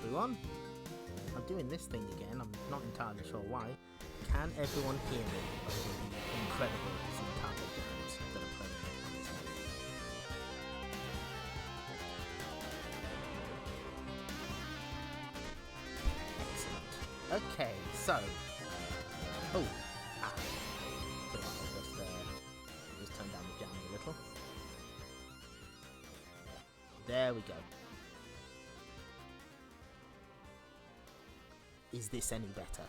Everyone, I'm doing this thing again. I'm not entirely sure why. Can everyone hear me over the incredible staccato jams that are playing on this game? Excellent. Okay, so hold on, I'll just turn down the jam a little. There we go. Is this any better?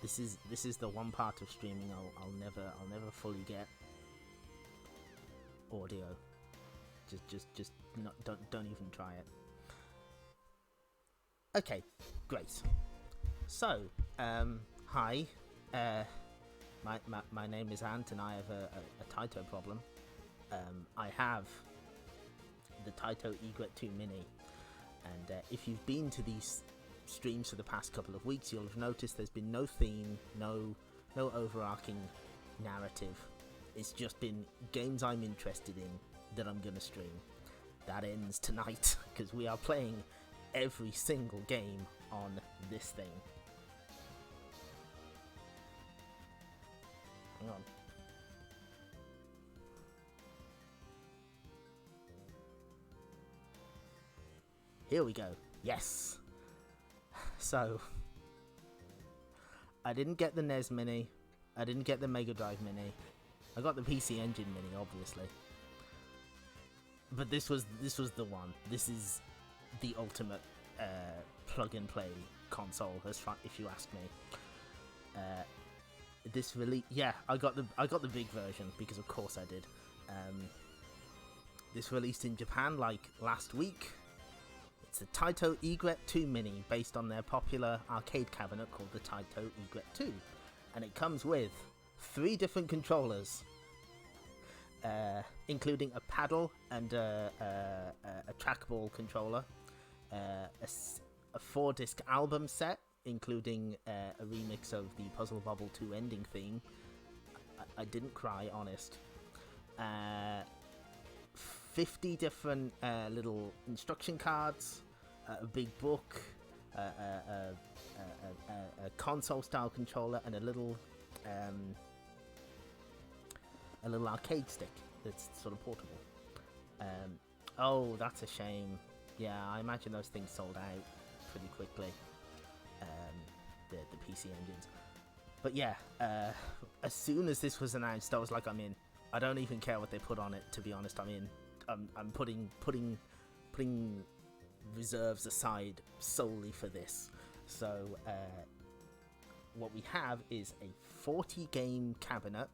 This is the one part of streaming I'll never fully get. Audio. Just don't even try it. Okay, great. So, hi. My name is Ant and I have a Taito problem. I have the Taito Egret II Mini, and if you've been to these streams for the past couple of weeks, you'll have noticed there's been no theme, no overarching narrative. It's just been games I'm interested in that I'm gonna stream. That ends tonight because we are playing every single game on this thing. Hang on. Here we go. Yes. So, I didn't get the NES Mini, I didn't get the Mega Drive Mini, I got the PC Engine Mini, obviously. But this was the one. This is the ultimate plug and play console, as far, if you ask me. This really, yeah, I got the big version because of course I did. This released in Japan like last week. It's the Taito Egret II Mini, based on their popular arcade cabinet called the Taito Egret II. And it comes with 3 different controllers, including a paddle and a trackball controller, a 4-disc album set, including a remix of the Puzzle Bobble 2 ending theme. I didn't cry, honest. 50 different little instruction cards, a big book, a console-style controller, and a little arcade stick that's sort of portable. Oh, that's a shame. Yeah, I imagine those things sold out pretty quickly. The PC engines. But yeah, as soon as this was announced, I was like, I'm in. I don't even care what they put on it, to be honest. I'm in. I'm putting reserves aside solely for this. So what we have is a 40 game cabinet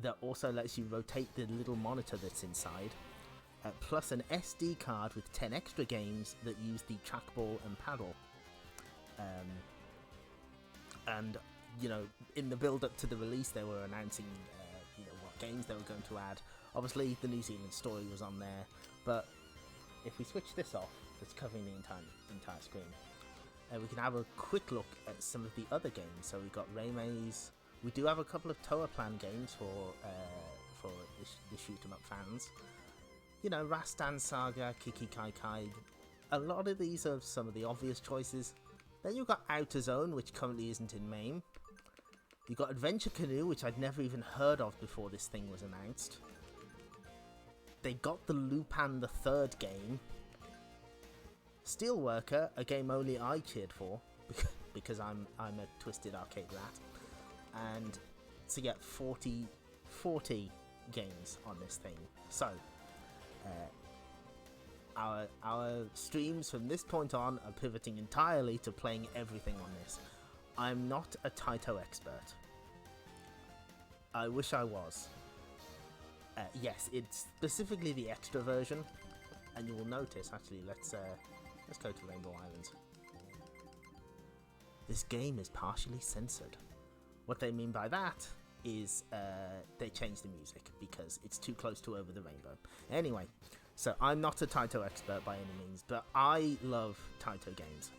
that also lets you rotate the little monitor that's inside, plus an SD card with 10 extra games that use the trackball and paddle. And you know, in the build up to the release, they were announcing what games they were going to add. Obviously, the NewZealand Story was on there, but if we switch this off, it's covering the entire screen. We can have a quick look at some of the other games. So we've got Raymaze. We do have a couple of Toa Plan games for the shoot 'em up fans. You know, Rastan Saga, Kiki Kai Kai. A lot of these are some of the obvious choices. Then you've got Outer Zone, which currently isn't in MAME. You've got Adventure Canoe, which I'd never even heard of before this thing was announced. They got the Lupin the Third game. Steelworker, a game only I cheered for, because I'm a twisted arcade rat. And to get 40 games on this thing. So, our streams from this point on are pivoting entirely to playing everything on this. I'm not a Taito expert. I wish I was. Yes, it's specifically the extra version, and you will notice. Actually, let's go to Rainbow Islands. This game is partially censored. What they mean by that is they changed the music because it's too close to Over the Rainbow. Anyway, so I'm not a Taito expert by any means, but I love Taito games.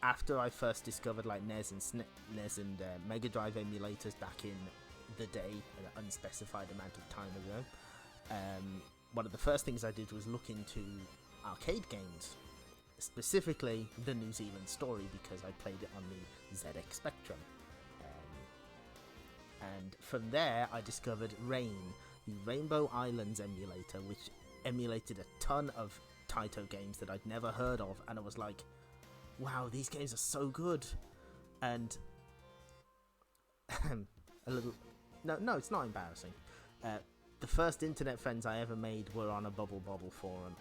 After I first discovered like NES and Mega Drive emulators back in the day, an unspecified amount of time ago, one of the first things I did was look into arcade games, specifically the New Zealand Story, because I played it on the ZX Spectrum. And from there, I discovered Rain, the Rainbow Islands emulator, which emulated a ton of Taito games that I'd never heard of, and I was like, wow, these games are so good. And a little... No, it's not embarrassing. The first internet friends I ever made were on a Bubble Bobble forum.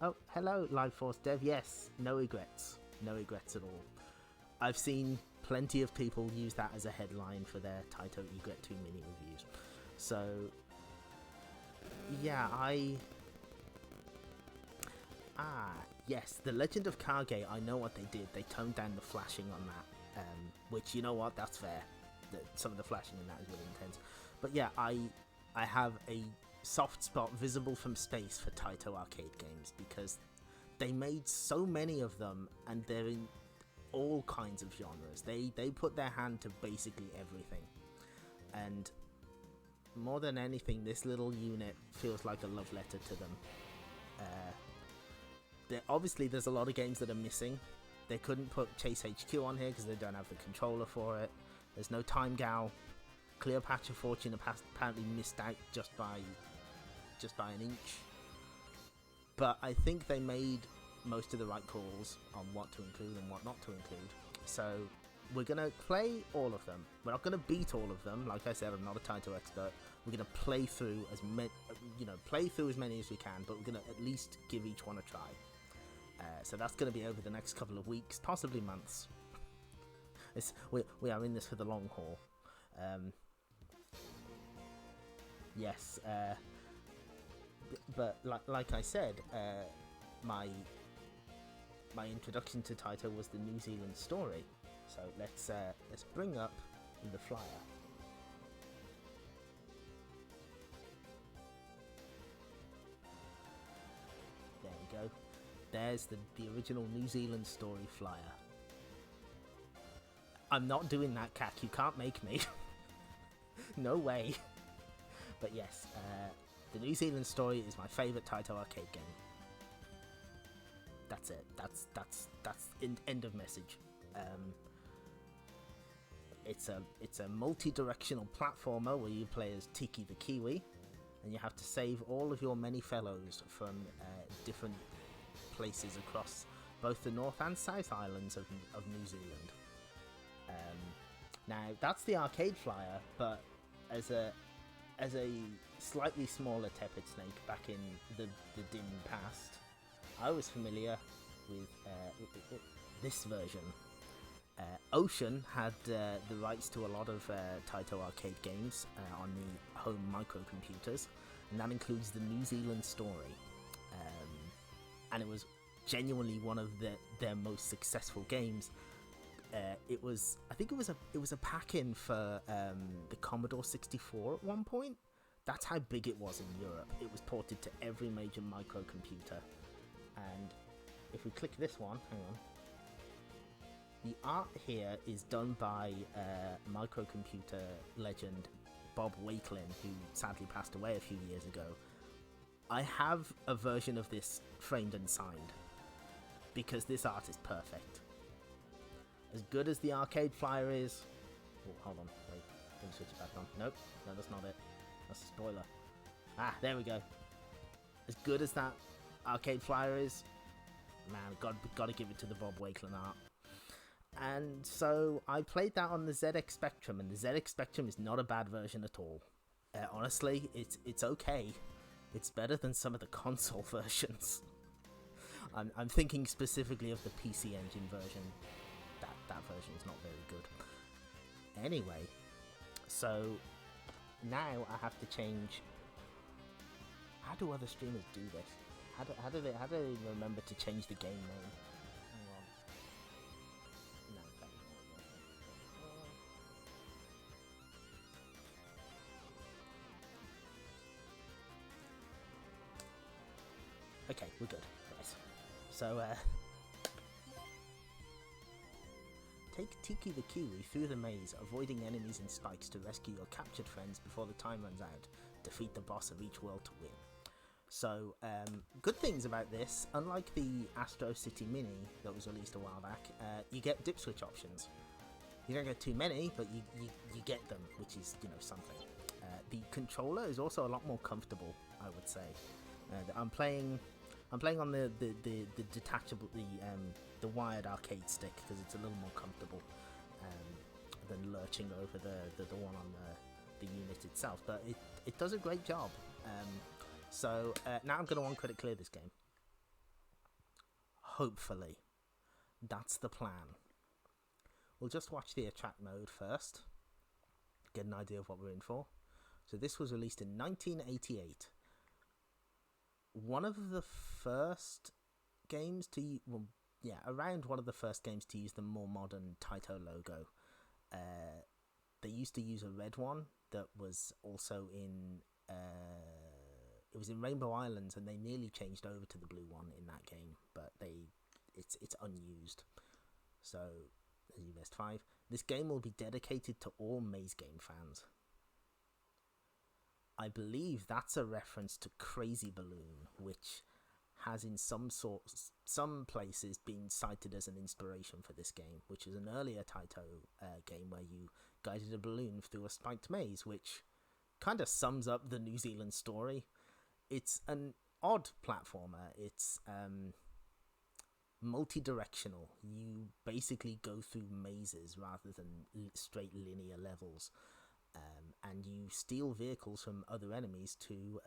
Oh, hello, Live Force Dev. Yes, no regrets. No regrets at all. I've seen plenty of people use that as a headline for their Taito Egret II Mini reviews. So, yeah, yes, The Legend of Kage, I know what they did. They toned down the flashing on that, which, you know what, that's fair. Some of the flashing in that is really intense. But yeah, I have a soft spot visible from space for Taito arcade games because they made so many of them, and they're in all kinds of genres. They put their hand to basically everything, and more than anything, this little unit feels like a love letter to them. Obviously there's a lot of games that are missing. They couldn't put Chase HQ on here because they don't have the controller for it. There's no Time Gal. Cleopatra Fortune apparently missed out just by an inch. But I think they made most of the right calls on what to include and what not to include. So we're going to play all of them. We're not going to beat all of them. Like I said, I'm not a Taito expert. We're going to play through as many as we can, but we're going to at least give each one a try. So that's going to be over the next couple of weeks, possibly months. We are in this for the long haul. Yes, but like I said, my introduction to Taito was the New Zealand Story. So let's bring up the flyer. There we go. There's the original New Zealand Story flyer. I'm not doing that, Cac. You can't make me. No way. But yes, the New Zealand Story is my favourite Taito arcade game. That's it. That's end of message. It's a multi-directional platformer where you play as Tiki the Kiwi, and you have to save all of your many fellows from different places across both the North and South Islands of New Zealand. Now that's the arcade flyer, but as a slightly smaller Tepid Snake back in the dim past, I was familiar with this version. Ocean had the rights to a lot of Taito arcade games on the home microcomputers, and that includes the New Zealand Story. And it was genuinely one of their most successful games. I think it was a pack-in for the Commodore 64 at one point. That's how big it was in Europe. It was ported to every major microcomputer. And if we click this one, hang on. The art here is done by microcomputer legend Bob Wakelin, who sadly passed away a few years ago. I have a version of this framed and signed, because this art is perfect. As good as the arcade flyer is... Oh, hold on. Wait. Let me switch it back on. Nope. No, that's not it. That's a spoiler. Ah, there we go. As good as that arcade flyer is, man, got to give it to the Bob Wakelin art. And so I played that on the ZX Spectrum, and the ZX Spectrum is not a bad version at all. Honestly, it's okay. It's better than some of the console versions. I'm thinking specifically of the PC Engine version. That version is not very good. Anyway, so now I have to change. How do other streamers do this? How do they remember to change the game name? Hang on. No, that is not it. Okay, we're good. Right. So, take Tiki the Kiwi through the maze, avoiding enemies and spikes to rescue your captured friends before the time runs out. Defeat the boss of each world to win. So, good things about this, unlike the Astro City Mini that was released a while back, you get dip switch options. You don't get too many, but you get them, which is, something. The controller is also a lot more comfortable, I would say. I'm playing on the detachable, the wired arcade stick, because it's a little more comfortable than lurching over the one on the unit itself. But it does a great job. So now I'm going to one-credit clear this game. Hopefully. That's the plan. We'll just watch the attract mode first. Get an idea of what we're in for. So this was released in 1988. One of the first games to... around one of the first games to use the more modern Taito logo. They used to use a red one that was also in... it was in Rainbow Islands, and they nearly changed over to the blue one in that game, but it's unused. So, as you missed 5. This game will be dedicated to all Maze Game fans. I believe that's a reference to Crazy Balloon, which has in some places been cited as an inspiration for this game, which is an earlier Taito game where you guided a balloon through a spiked maze, which kind of sums up the New Zealand Story. It's an odd platformer. It's multi-directional. You basically go through mazes rather than straight linear levels, and you steal vehicles from other enemies to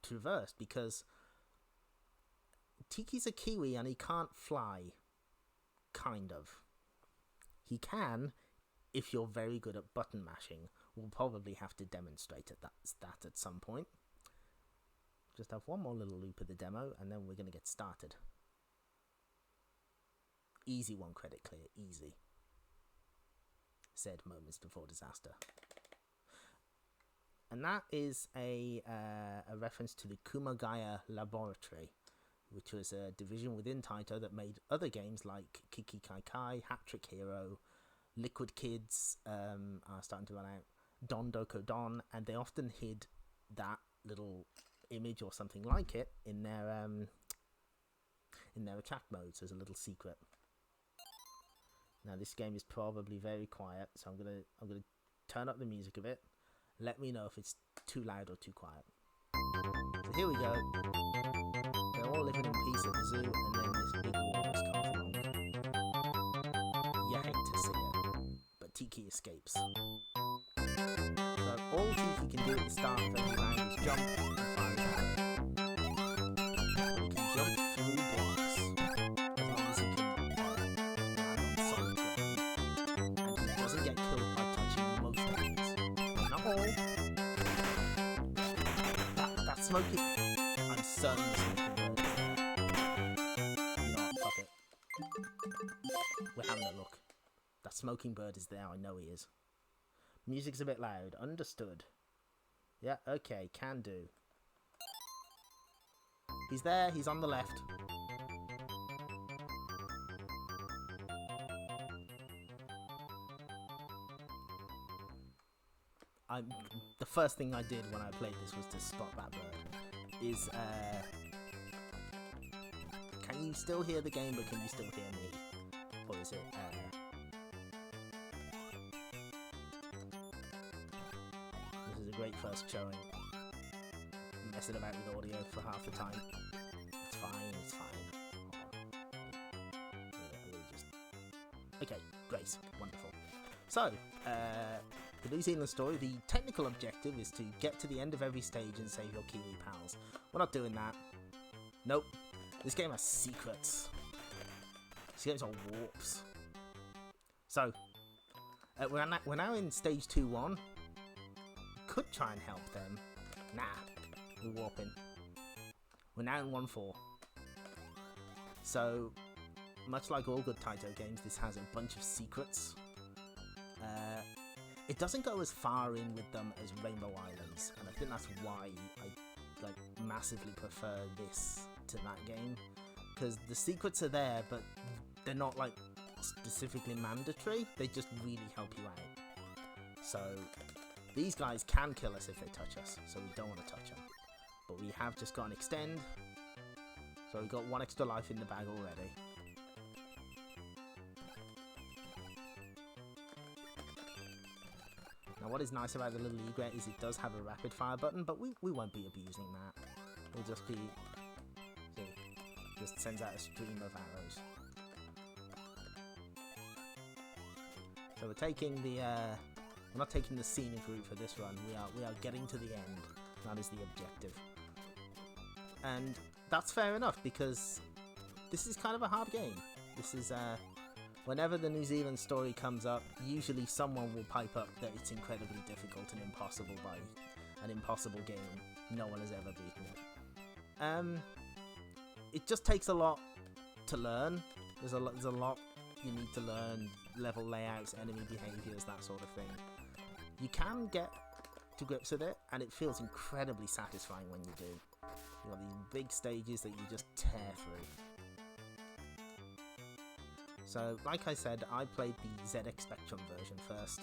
traverse, because Tiki's a Kiwi and he can't fly. Kind of. He can if you're very good at button mashing. We'll probably have to demonstrate that at some point. Just have one more little loop of the demo, and then we're going to get started. Easy one-credit clear, easy. Said moments before disaster. And that is a reference to the Kumagaya Laboratory, which was a division within Taito that made other games like Kiki Kai Kai, Hat Trick Hero, Liquid Kids are starting to run out, Don Doko Don, and they often hid that little image or something like it in their attack modes as a little secret. Now this game is probably very quiet, so I'm gonna turn up the music a bit. Let me know if it's too loud or too quiet. So here we go. They're all living in peace at the zoo, and then this big walrus comes along. You hate to see it, but Tiki escapes. So all Tiki can do at the start of every round is jump and fire his arrow. He can jump through blocks as long as he can land on solid ground, and he doesn't get killed by touching most enemies. Not all. That's smoking. I'm certain the smoking bird is there. You know what? Fuck it. We're having a look. That smoking bird is there. I know he is. Music's a bit loud. Understood. Yeah, okay. Can do. He's there. He's on the left. The first thing I did when I played this was to spot that bird. Can you still hear the game, but can you still hear me? Or is it... This is a great first showing. I'm messing about with audio for half the time. It's fine, it's fine. Hold on. Okay, Grace. Wonderful. So, the New Zealand Story, the technical objective is to get to the end of every stage and save your Kiwi pals. We're not doing that. Nope. This game has secrets. This game's on warps. So, we're now in stage 2-1. Could try and help them. Nah, we're warping. We're now in 1-4. So, much like all good Taito games, this has a bunch of secrets. It doesn't go as far in with them as Rainbow Islands, and I think that's why I massively prefer this to that game, because the secrets are there, but they're not like specifically mandatory. They just really help you out. So these guys can kill us if they touch us, so we don't want to touch them. But we have just got an extend, so we've got 1 extra life in the bag already. Now what is nice about the little egret is it does have a rapid fire button, but we won't be abusing that. We'll just be... see, just sends out a stream of arrows. So we're taking the... we're not taking the scenic route for this run, we are getting to the end. That is the objective. And that's fair enough, because this is kind of a hard game. This is... whenever the New Zealand Story comes up, usually someone will pipe up that it's incredibly difficult and impossible by an impossible game. No one has ever beaten it. It just takes a lot to learn. There's a lot you need to learn, level layouts, enemy behaviours, that sort of thing. You can get to grips with it, and it feels incredibly satisfying when you do. You've got these big stages that you just tear through. So, like I said, I played the ZX Spectrum version first,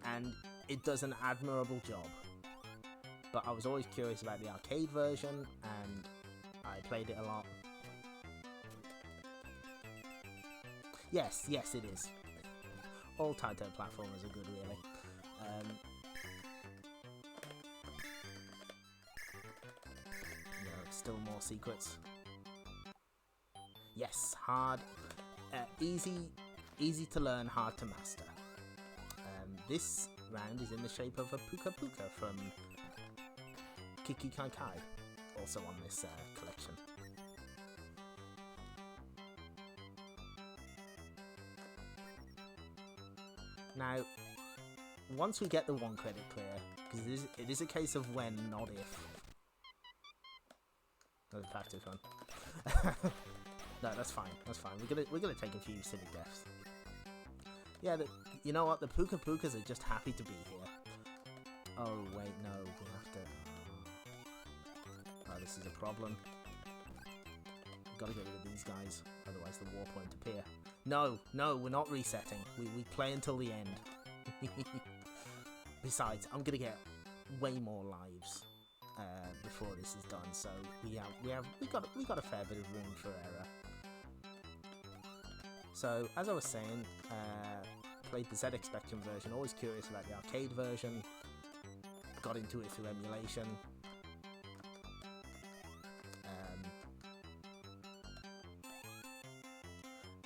and it does an admirable job. But I was always curious about the arcade version, and I played it a lot. Yes, it is. All Taito platformers are good, really. Still more secrets. Yes, hard, easy to learn, hard to master. This round is in the shape of a Puka Puka from Kiki Kai Kai, also on this collection. Now, once we get the 1 credit clear, because it is a case of when, not if. That was far too fun. No, that's fine. That's fine. We're gonna take a few silly deaths. Yeah, you know what? The Puka Pukas are just happy to be here. Oh wait, no, we have to. Oh, this is a problem. We've got to get rid of these guys, otherwise the warp won't appear. No, we're not resetting. We play until the end. Besides, I'm gonna get way more lives before this is done, so we got a fair bit of room for error. So, as I was saying, played the ZX Spectrum version, always curious about the arcade version, got into it through emulation.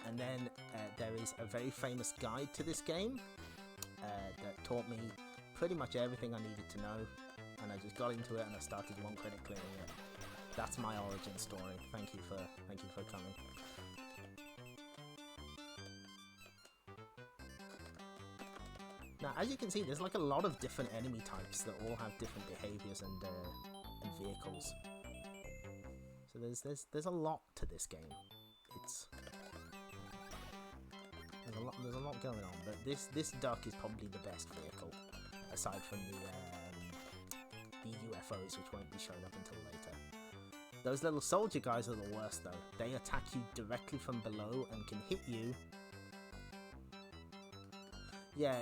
And then there is a very famous guide to this game that taught me pretty much everything I needed to know, and I just got into it and I started 1 credit clearing it. That's my origin story. Thank you for coming. Now, as you can see, there's like a lot of different enemy types that all have different behaviors and vehicles. So there's a lot to this game. There's a lot going on, but this duck is probably the best vehicle, aside from the UFOs, which won't be showing up until later. Those little soldier guys are the worst though. They attack you directly from below and can hit you. Yeah,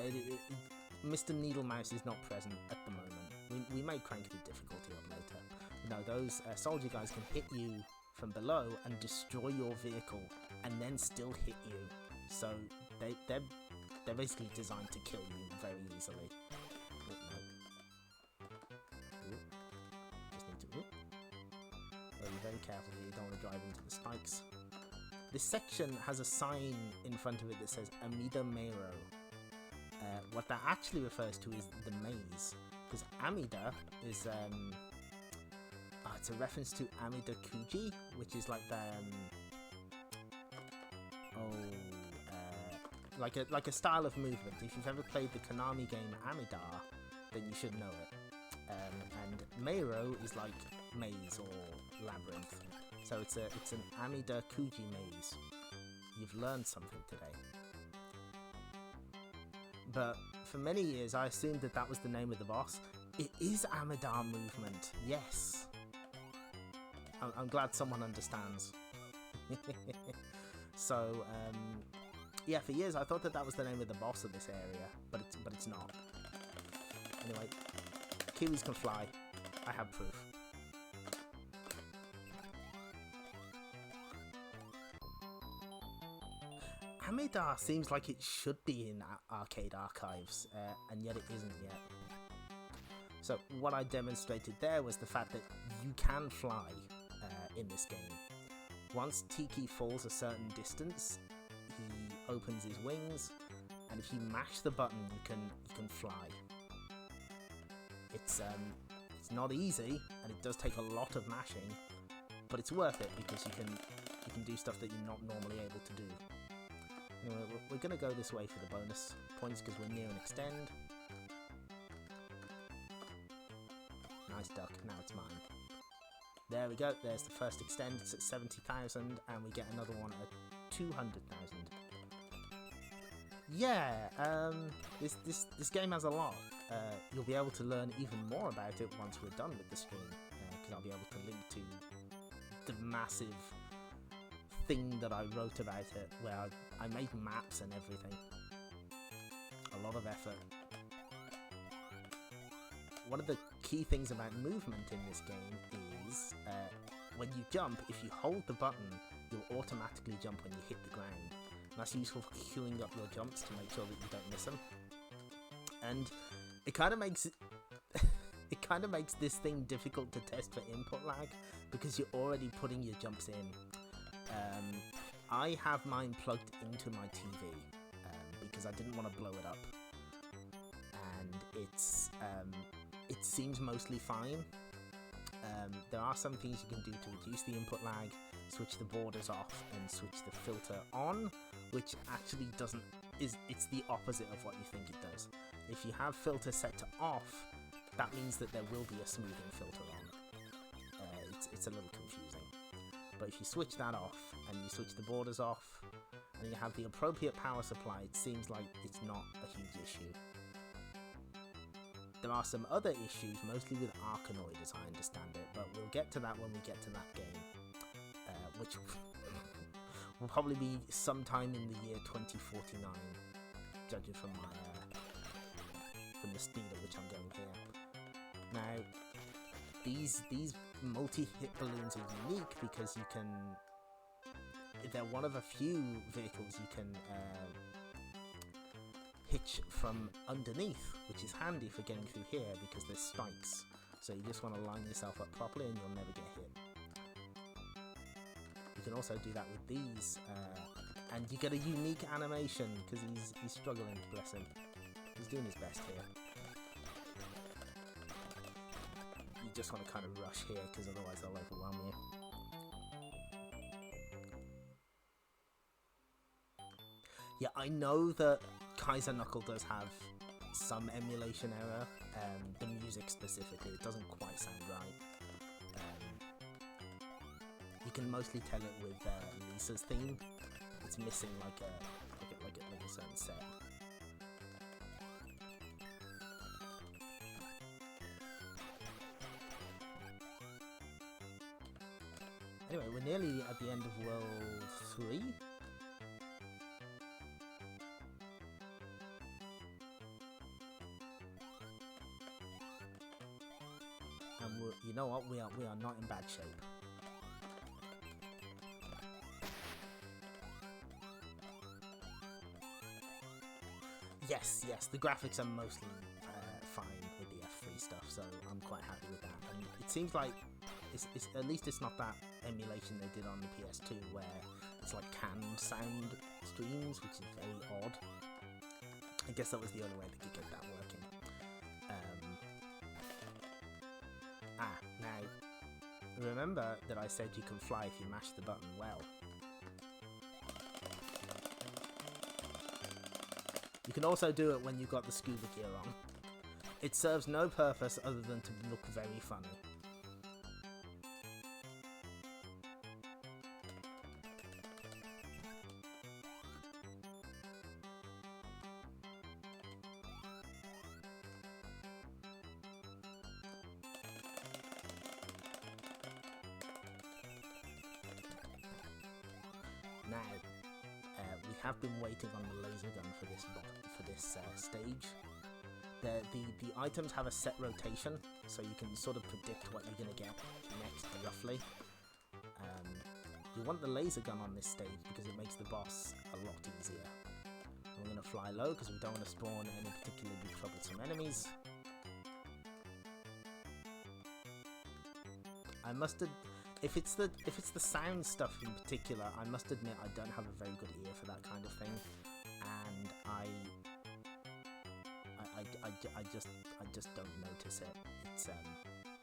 Mr. Needle Mouse is not present at the moment. We may crank the difficulty up later. No, those soldier guys can hit you from below and destroy your vehicle, and then still hit you. So they're basically designed to kill you very easily. Oh, no. Just need to. Be very careful here. You don't want to drive into the spikes. This section has a sign in front of it that says Amida Meiro. what that actually refers to is the maze, because Amida is it's a reference to Amida Kuji, which is like the like a style of movement. If you've ever played the Konami game Amidar, then you should know it. And Meiro is like maze or labyrinth, so it's an Amida Kuji maze. You've learned something today. But for many years, I assumed that was the name of the boss. It is Amidar movement, yes. I'm glad someone understands. So, yeah, for years I thought that was the name of the boss of this area, but it's not. Anyway, Kiwis can fly. I have proof. Amidar seems like it should be in arcade archives, and yet it isn't yet. So what I demonstrated there was the fact that you can fly in this game. Once Tiki falls a certain distance, he opens his wings, and if you mash the button, you can fly. It's not easy, and it does take a lot of mashing, but it's worth it because you can do stuff that you're not normally able to do. Anyway, we're going to go this way for the bonus points because we're near an extend. Nice duck, now it's mine. There we go, there's the first extend, it's at 70,000, and we get another one at 200,000. Yeah, this game has a lot. You'll be able to learn even more about it once we're done with the stream, because I'll be able to link to the massive thing that I wrote about it, where I made maps and everything. A lot of effort. One of the key things about movement in this game is when you jump, if you hold the button, you'll automatically jump when you hit the ground. And that's useful for queuing up your jumps to make sure that you don't miss them. And it kind of makes this thing difficult to test for input lag because you're already putting your jumps in. I have mine plugged into my TV because I didn't want to blow it up, and it seems mostly fine. There are some things you can do to reduce the input lag, switch the borders off and switch the filter on, which actually it's the opposite of what you think it does. If you have filter set to off, that means that there will be a smoothing filter on. It's a little confusing. But if you switch that off, and you switch the borders off, and you have the appropriate power supply, it seems like it's not a huge issue. There are some other issues, mostly with Arkanoid as I understand it, but we'll get to that when we get to that game, which will probably be sometime in the year 2049, judging from the speed at which I'm going here. Now, these multi-hit balloons are unique because you can... They're one of a few vehicles you can hitch from underneath, which is handy for getting through here because there's spikes. So you just want to line yourself up properly and you'll never get hit. You can also do that with these, and you get a unique animation because he's struggling, bless him. He's doing his best here. You just want to kind of rush here because otherwise they'll overwhelm you. Yeah, I know that Kaiser Knuckle does have some emulation error, the music specifically, it doesn't quite sound right. You can mostly tell it with Lisa's theme. It's missing like a certain set. Anyway, we're nearly at the end of World 3. And you know what? We are not in bad shape. Yes, the graphics are mostly fine with the F3 stuff, so I'm quite happy with that. And it seems like it's at least it's not that emulation they did on the PS2 where it's like canned sound streams, which is very odd. I guess that was the only way they could get that working. Now, remember that I said you can fly if you mash the button well. You can also do it when you've got the scuba gear on. It serves no purpose other than to look very funny. Now, we have been waiting on the laser gun for this stage. The items have a set rotation, so you can sort of predict what you're going to get next roughly. You want the laser gun on this stage because it makes the boss a lot easier. We're going to fly low because we don't want to spawn any particularly troublesome enemies. I must if it's the sound stuff in particular, I must admit I don't have a very good ear for that kind of thing, and I just don't notice it. It's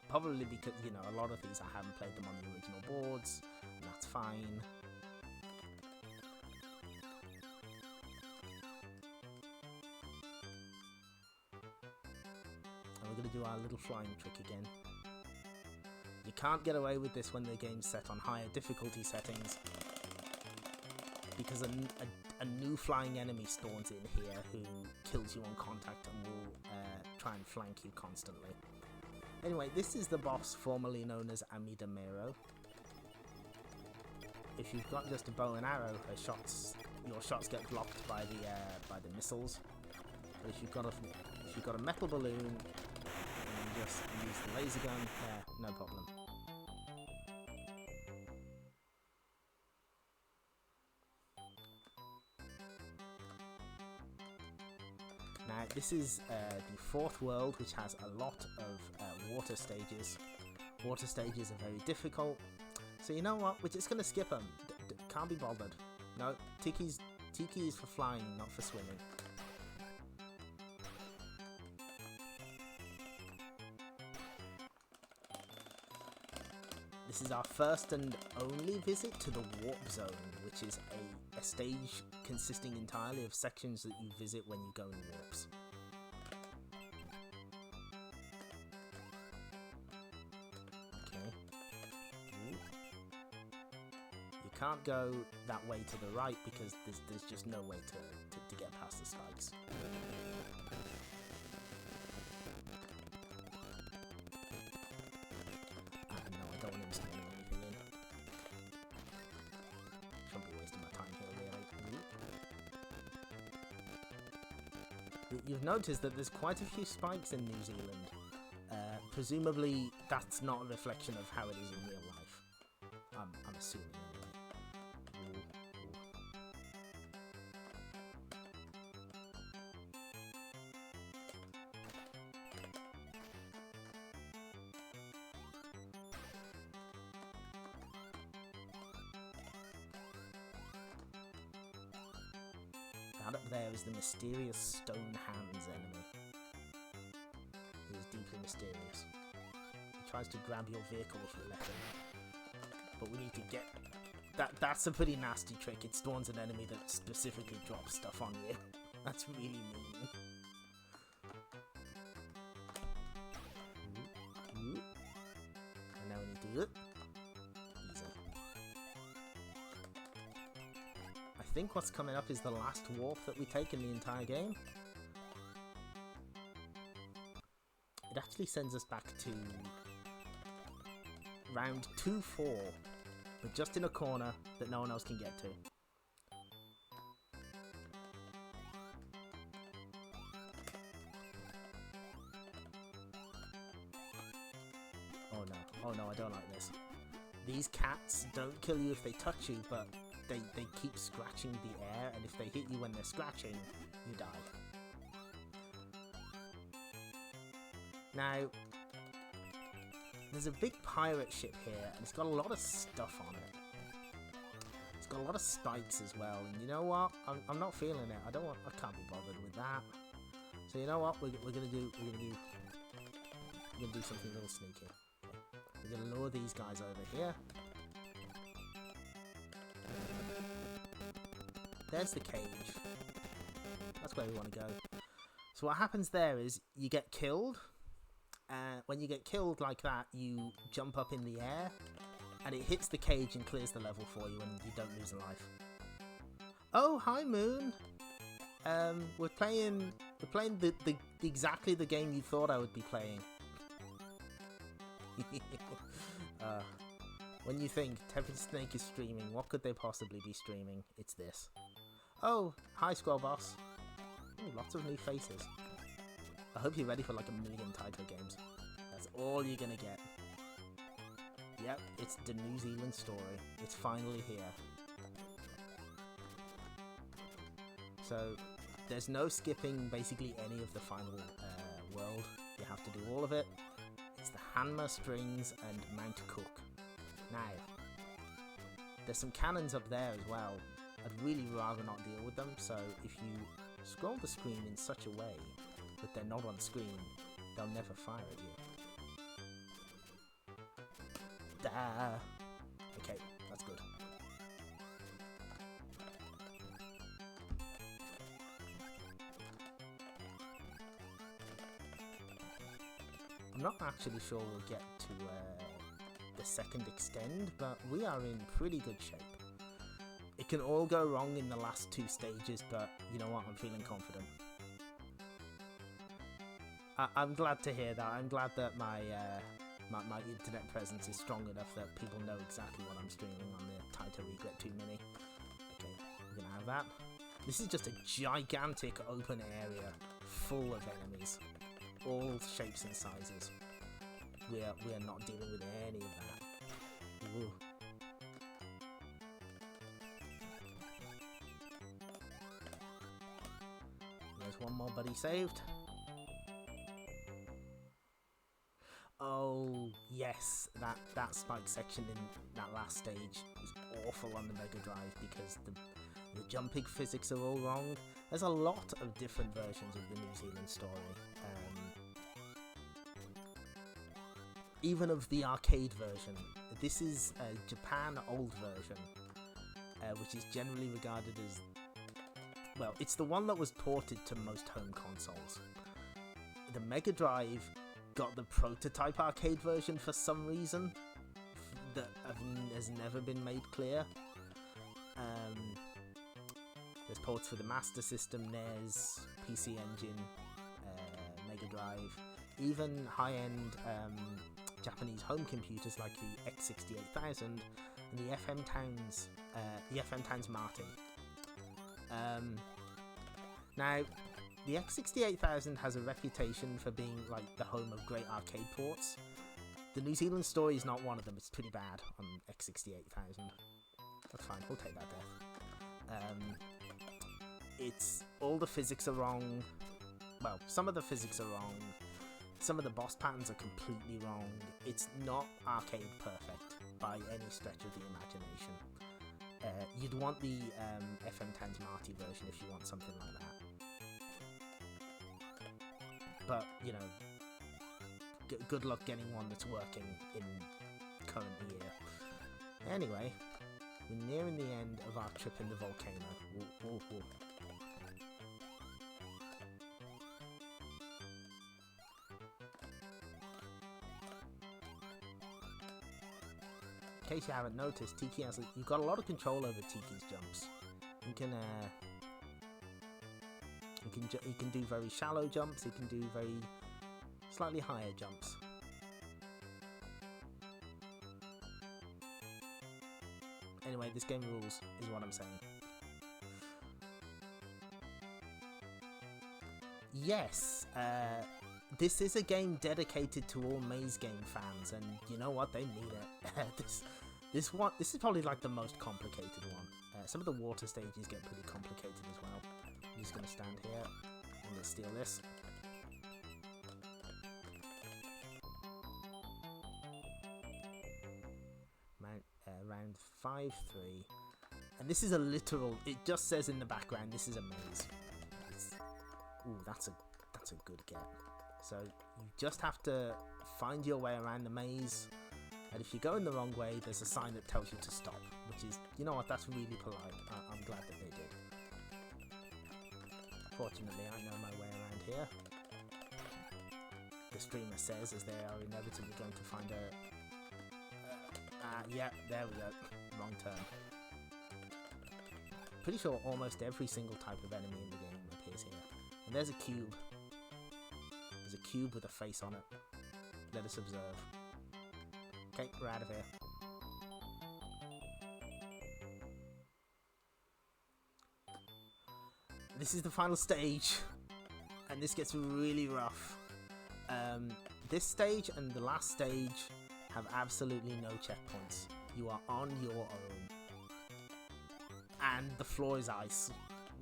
probably because, you know, a lot of these I haven't played them on the original boards, and that's fine. And we're going to do our little flying trick again. You can't get away with this when the game's set on higher difficulty settings, because a new flying enemy spawns in here who kills you on contact and will try and flank you constantly. Anyway, this is the boss formerly known as Amida Mero. If you've got just a bow and arrow, your shots get blocked by the missiles. But if you've got a metal balloon, and just use the laser gun, no problem. Now, this is the fourth world, which has a lot of water stages. Water stages are very difficult, so you know what? We're just going to skip them. Can't be bothered. No, Tiki is for flying, not for swimming. This is our first and only visit to the warp zone, which is a stage consisting entirely of sections that you visit when you go in warps. Okay. Ooh. You can't go that way to the right because there's just no way to get past the spikes. You've noticed that there's quite a few spikes in New Zealand. Presumably, that's not a reflection of how it is in real life. I'm assuming, anyway. That up there is the mysterious stone hands enemy. He is deeply mysterious. He tries to grab your vehicle if you let him. But we need to get... That's a pretty nasty trick. It spawns an enemy that specifically drops stuff on you. That's really mean. And now we need to do it. Easy. I think what's coming up is the last warp that we take in the entire game. It actually sends us back to round 2-4. We're just in a corner that no one else can get to. Oh no, oh no, I don't like this. These cats don't kill you if they touch you, but they keep scratching the air, and if they hit you when they're scratching, you die. Now, there's a big pirate ship here, and it's got a lot of stuff on it. It's got a lot of spikes as well, and you know what? I'm not feeling it. I can't be bothered with that. So you know what? We're gonna do something a little sneaky. Okay. We're gonna lure these guys over here. There's the cage. That's where we want to go. So what happens there is you get killed. When you get killed like that, you jump up in the air, and it hits the cage and clears the level for you, and you don't lose a life. Oh, hi Moon. We're playing the exactly the game you thought I would be playing. When you think Tepid Snake is streaming, what could they possibly be streaming? It's this. Oh, hi Squirrel Boss. Ooh, lots of new faces. I hope you're ready for like a million Taito games. That's all you're gonna get. Yep, it's the NewZealand Story. It's finally here. So, there's no skipping basically any of the final world. You have to do all of it. It's the Hanma Strings and Mount Cook. Now, there's some cannons up there as well. I'd really rather not deal with them, so if you scroll the screen in such a way that they're not on screen, they'll never fire at you. Okay, that's good. I'm not actually sure we'll get to the second extend, but we are in pretty good shape. It can all go wrong in the last two stages, but you know what, I'm feeling confident. I'm glad to hear that. I'm glad that my internet presence is strong enough that people know exactly what I'm streaming on the Taito Egret II Mini. Okay, we're gonna have that. This is just a gigantic open area full of enemies, all shapes and sizes. We are not dealing with any of that. Ooh. There's one more buddy saved. Oh yes, that spike section in that last stage is awful on the Mega Drive because the jumping physics are all wrong. There's a lot of different versions of the NewZealand Story. Even of the arcade version. This is a Japan old version, which is generally regarded as, well, it's the one that was ported to most home consoles. The Mega Drive got the prototype arcade version for some reason that has never been made clear. There's ports for the Master System, NES, PC Engine, Mega Drive, even high-end Japanese home computers like the X68000 and the FM Towns Martin. Now, the X68000 has a reputation for being like the home of great arcade ports. The NewZealand Story is not one of them. It's pretty bad on X68000. That's fine. We'll take that death. It's all the physics are wrong. Well, some of the physics are wrong. Some of the boss patterns are completely wrong. It's not arcade perfect by any stretch of the imagination. You'd want the FM Towns Marty version if you want something like that. But, you know, good luck getting one that's working in current year. Anyway, we're nearing the end of our trip in the volcano. Whoa, whoa, whoa. In case you haven't noticed, Tiki has you've got a lot of control over Tiki's jumps. You can do very shallow jumps. You can do very slightly higher jumps. Anyway, this game rules, is what I'm saying. Yes, this is a game dedicated to all maze game fans, and you know what? They need it. This is probably like the most complicated one. Some of the water stages get pretty complicated as well. I'm just gonna stand here. I'm gonna steal this. Round 5-3. And this is a literal, it just says in the background, this is a maze. Ooh, that's a good get. So you just have to find your way around the maze, and if you're going the wrong way, there's a sign that tells you to stop, which is, you know what, that's really polite. I'm glad that they did. Fortunately, I know my way around here. The streamer says as they are inevitably going to find a... yeah, there we go. Wrong turn. Pretty sure almost every single type of enemy in the game appears here. And there's a cube. There's a cube with a face on it. Let us observe. Okay, we're out of here. This is the final stage, and this gets really rough. This stage and the last stage have absolutely no checkpoints. You are on your own. And the floor is ice,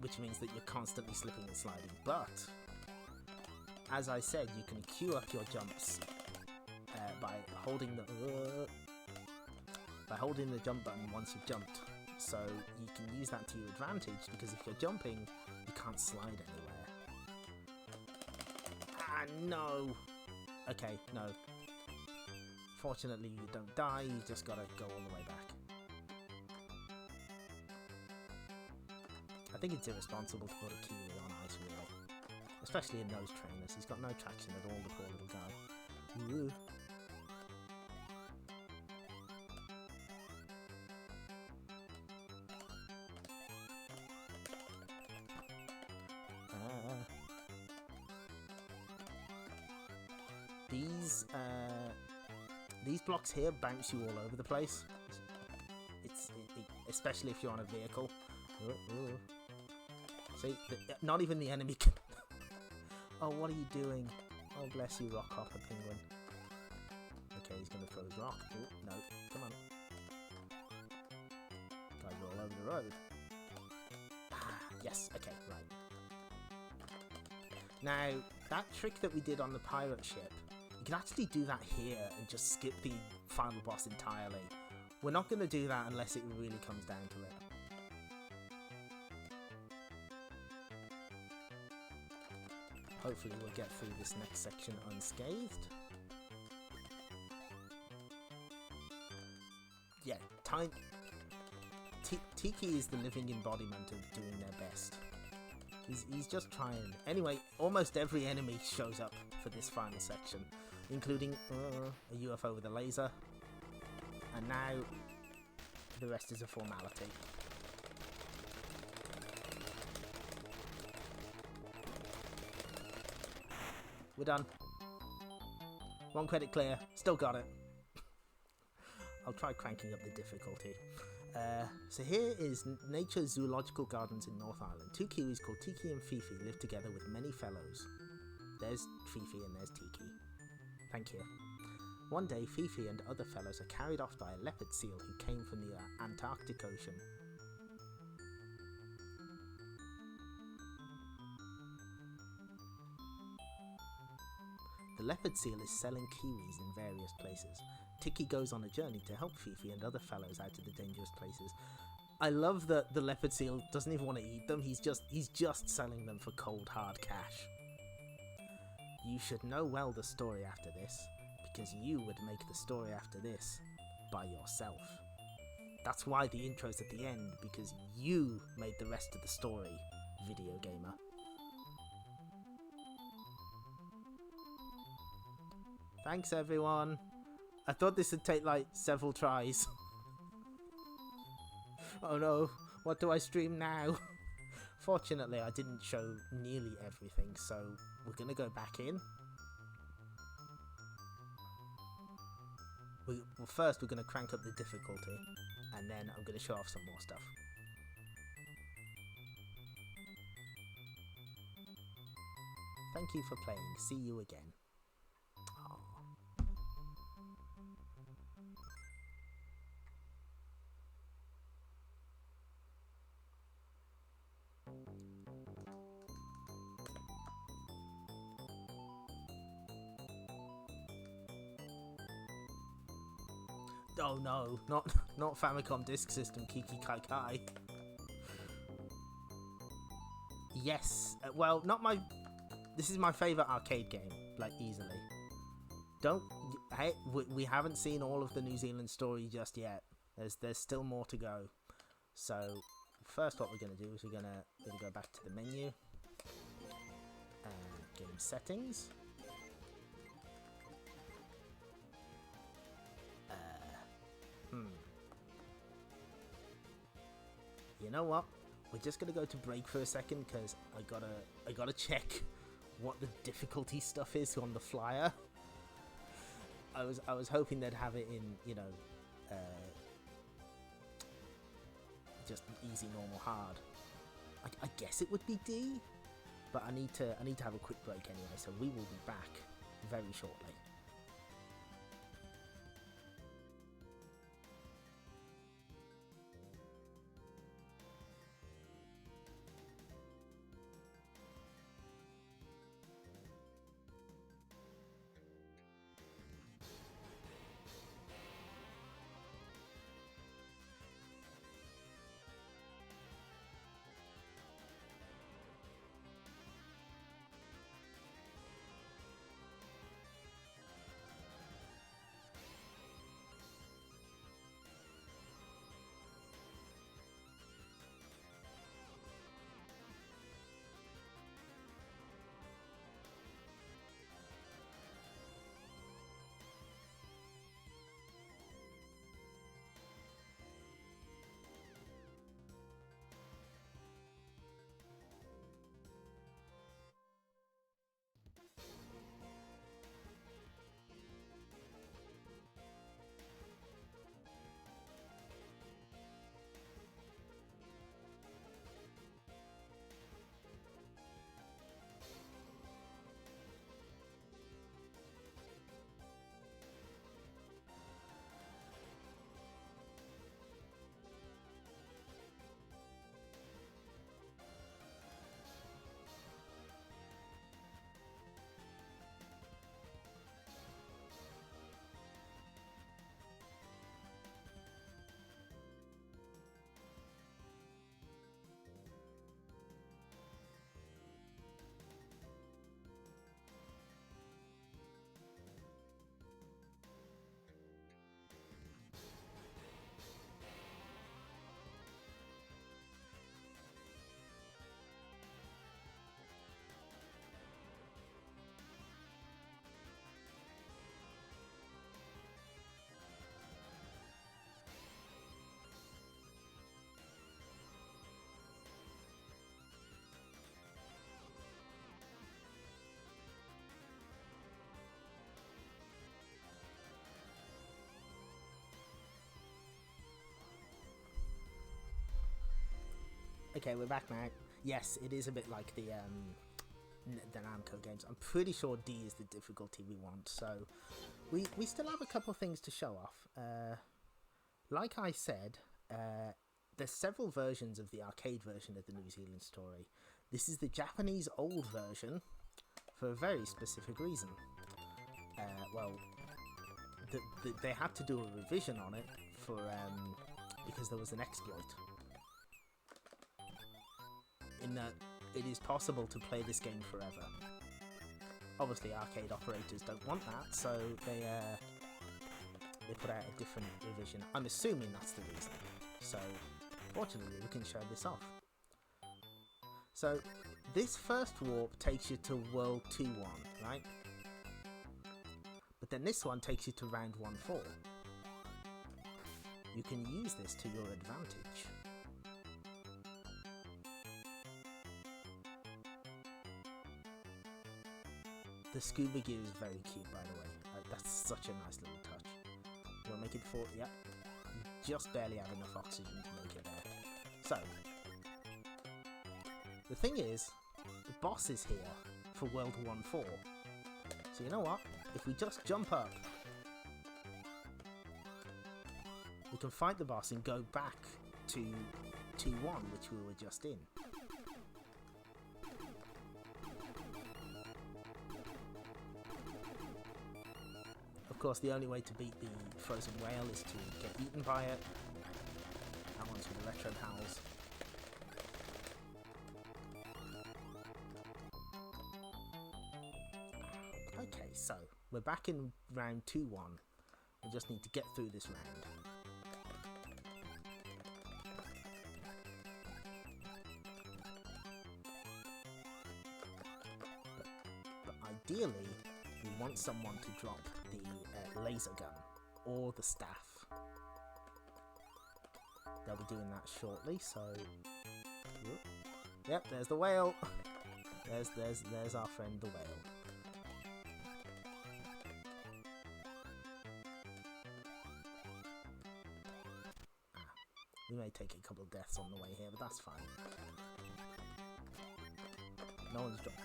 which means that you're constantly slipping and sliding. But, as I said, you can queue up your jumps by holding the jump button once you've jumped. So you can use that to your advantage, because if you're jumping, you can't slide anywhere. Ah, no! Okay, no. Fortunately, you don't die, you just gotta go all the way back. I think it's irresponsible to put a Kiwi on ice, really. Especially in those trainers. He's got no traction at all, the poor little guy. Ooh. These blocks here bounce you all over the place. Especially if you're on a vehicle. See, not even the enemy can... Oh, what are you doing? Oh, bless you, rock hopper penguin. Okay, he's going to throw his rock. Oh, no, come on. Guys are all over the road. Yes, okay, right. Now, that trick that we did on the pirate ship, you can actually do that here and just skip the final boss entirely. We're not going to do that unless it really comes down to it. Hopefully we'll get through this next section unscathed. Yeah, Tiki is the living embodiment of doing their best. He's just trying. Anyway, almost every enemy shows up for this final section, including a UFO with a laser. And now, the rest is a formality. We're done. One credit clear. Still got it. I'll try cranking up the difficulty. So here is Nature Zoological Gardens in North Island. Two Kiwis called Tiki and Fifi live together with many fellows. There's Fifi and there's Tiki. Thank you. One day, Fifi and other fellows are carried off by a leopard seal who came from the Antarctic Ocean. The leopard seal is selling kiwis in various places. Tiki goes on a journey to help Fifi and other fellows out of the dangerous places. I love that the leopard seal doesn't even want to eat them, he's just selling them for cold hard cash. You should know well the story after this, because you would make the story after this by yourself. That's why the intro's at the end, because you made the rest of the story, video gamer. Thanks everyone. I thought this would take like several tries. Oh no, what do I stream now? Fortunately I didn't show nearly everything, so we're gonna go back in. Well, first we're gonna crank up the difficulty, and then I'm gonna show off some more stuff. Thank you for playing. See you again. Oh no, not Famicom Disk System Kiki Kai Kai. Yes. Well, not my... This is my favourite arcade game, like, easily. Don't... Hey, we haven't seen all of the New Zealand Story just yet. There's still more to go. So, first what we're going to do is we're going to go back to the menu. Game settings. You know what? We're just gonna go to break for a second because I gotta check what the difficulty stuff is on the flyer. I was hoping they'd have it in, you know, just easy, normal, hard. I guess it would be D, but I need to have a quick break anyway. So we will be back very shortly. Okay, we're back now. Yes, it is a bit like the Namco games. I'm pretty sure D is the difficulty we want. So we still have a couple things to show off. Like I said, there's several versions of the arcade version of the New Zealand Story. This is the Japanese old version for a very specific reason. Well, they had to do a revision on it for because there was an exploit. In that it is possible to play this game forever. Obviously, arcade operators don't want that, so they put out a different revision. I'm assuming that's the reason. So, fortunately, we can show this off. So, this first warp takes you to World 2-1, right? But then this one takes you to Round 1-4. You can use this to your advantage. The scuba gear is very cute, by the way. That's such a nice little touch. We'll make it 4. Yep. Just barely have enough oxygen to make it there. So, the thing is, the boss is here for World 1-4. So you know what? If we just jump up, we can fight the boss and go back to 2-1, which we were just in. Of course, the only way to beat the frozen whale is to get eaten by it. That one's with the retro pals. Okay, so we're back in round 2-1. We just need to get through this round. But ideally, we want someone to drop the laser gun or the staff. They'll be doing that shortly, so... Whoop. Yep, there's the whale. There's our friend the whale. We may take a couple of deaths on the way here, but that's fine. No one's dropped.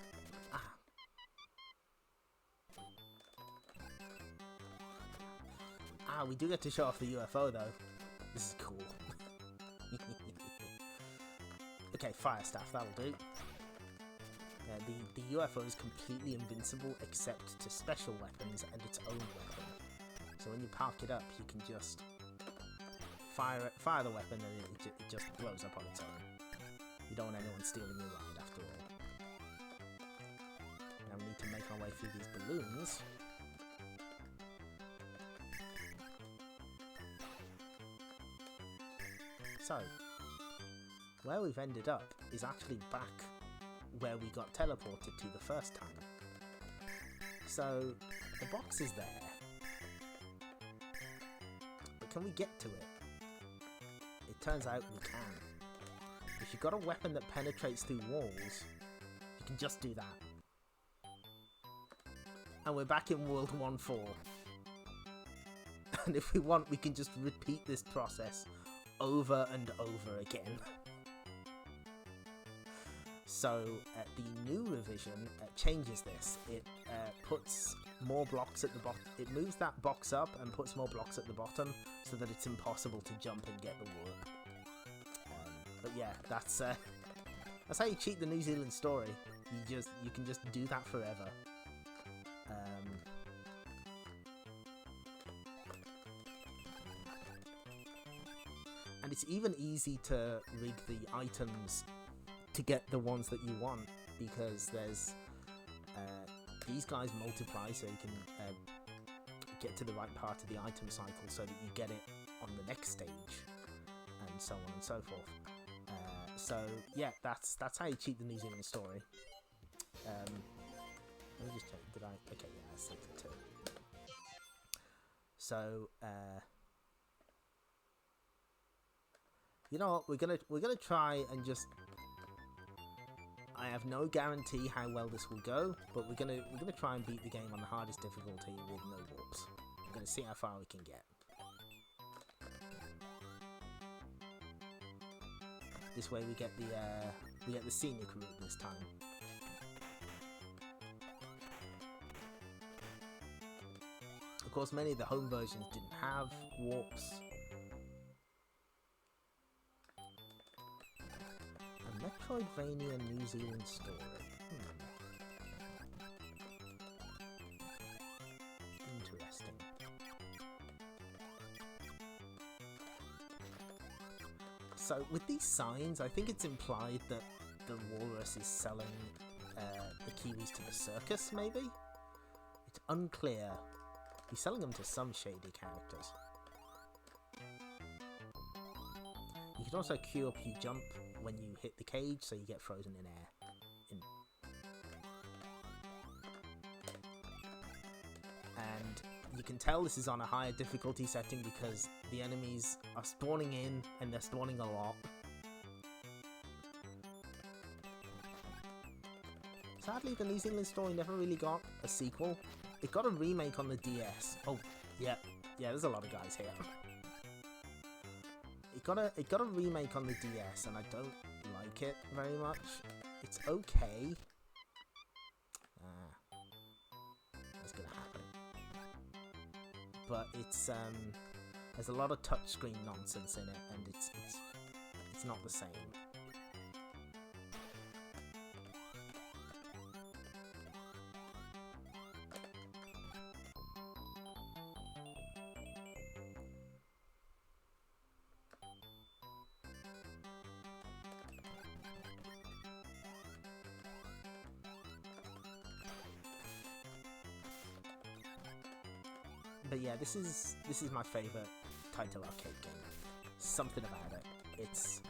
We do get to show off the UFO though. This is cool. Okay, fire staff, that'll do. The UFO is completely invincible except to special weapons and its own weapon. So when you park it up, you can just fire the weapon and it just blows up on its own. You don't want anyone stealing your ride after all. Now we need to make our way through these balloons. So, where we've ended up is actually back where we got teleported to the first time. So, the box is there. But can we get to it? It turns out we can. If you've got a weapon that penetrates through walls, you can just do that. And we're back in World 1-4. And if we want, we can just repeat this process over and over again. So the new revision changes this. It puts more blocks at the bottom. It moves that box up and puts more blocks at the bottom so that it's impossible to jump and get the warp. But yeah, that's how you cheat the New Zealand story. You can just do that forever. And it's even easy to rig the items to get the ones that you want, because there's these guys multiply so you can get to the right part of the item cycle so that you get it on the next stage, and so on and so forth. So yeah, that's how you cheat the New Zealand story. Let me just check. Did I? Okay, yeah, I saved it too. So you know what? We're gonna try and just. I have no guarantee how well this will go, but we're gonna try and beat the game on the hardest difficulty with no warps. We're gonna see how far we can get. This way we get the scenic route this time. Of course, many of the home versions didn't have warps. Metroidvania New Zealand Story. Interesting. So with these signs, I think it's implied that the walrus is selling the kiwis to the circus, maybe? It's unclear. He's selling them to some shady characters. You can also queue up your jump when you hit the cage, so you get frozen in air. And you can tell this is on a higher difficulty setting because the enemies are spawning in, and they're spawning a lot. Sadly, the New Zealand story never really got a sequel. It got a remake on the DS. Oh, yeah, there's a lot of guys here. It got a remake on the DS, and I don't like it very much. It's okay. That's gonna happen. But it's there's a lot of touchscreen nonsense in it, and it's not the same. But yeah, this is my favourite Taito arcade game. Something about it. It's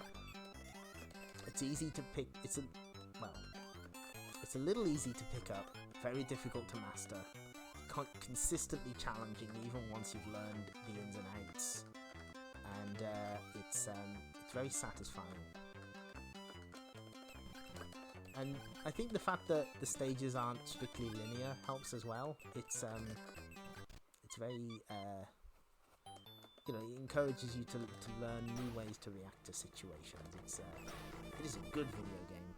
easy to pick. It's a little easy to pick up. Very difficult to master. Consistently challenging, even once you've learned the ins and outs. And it's very satisfying. And I think the fact that the stages aren't strictly linear helps as well. It's very it encourages you to learn new ways to react to situations. It is a good video game.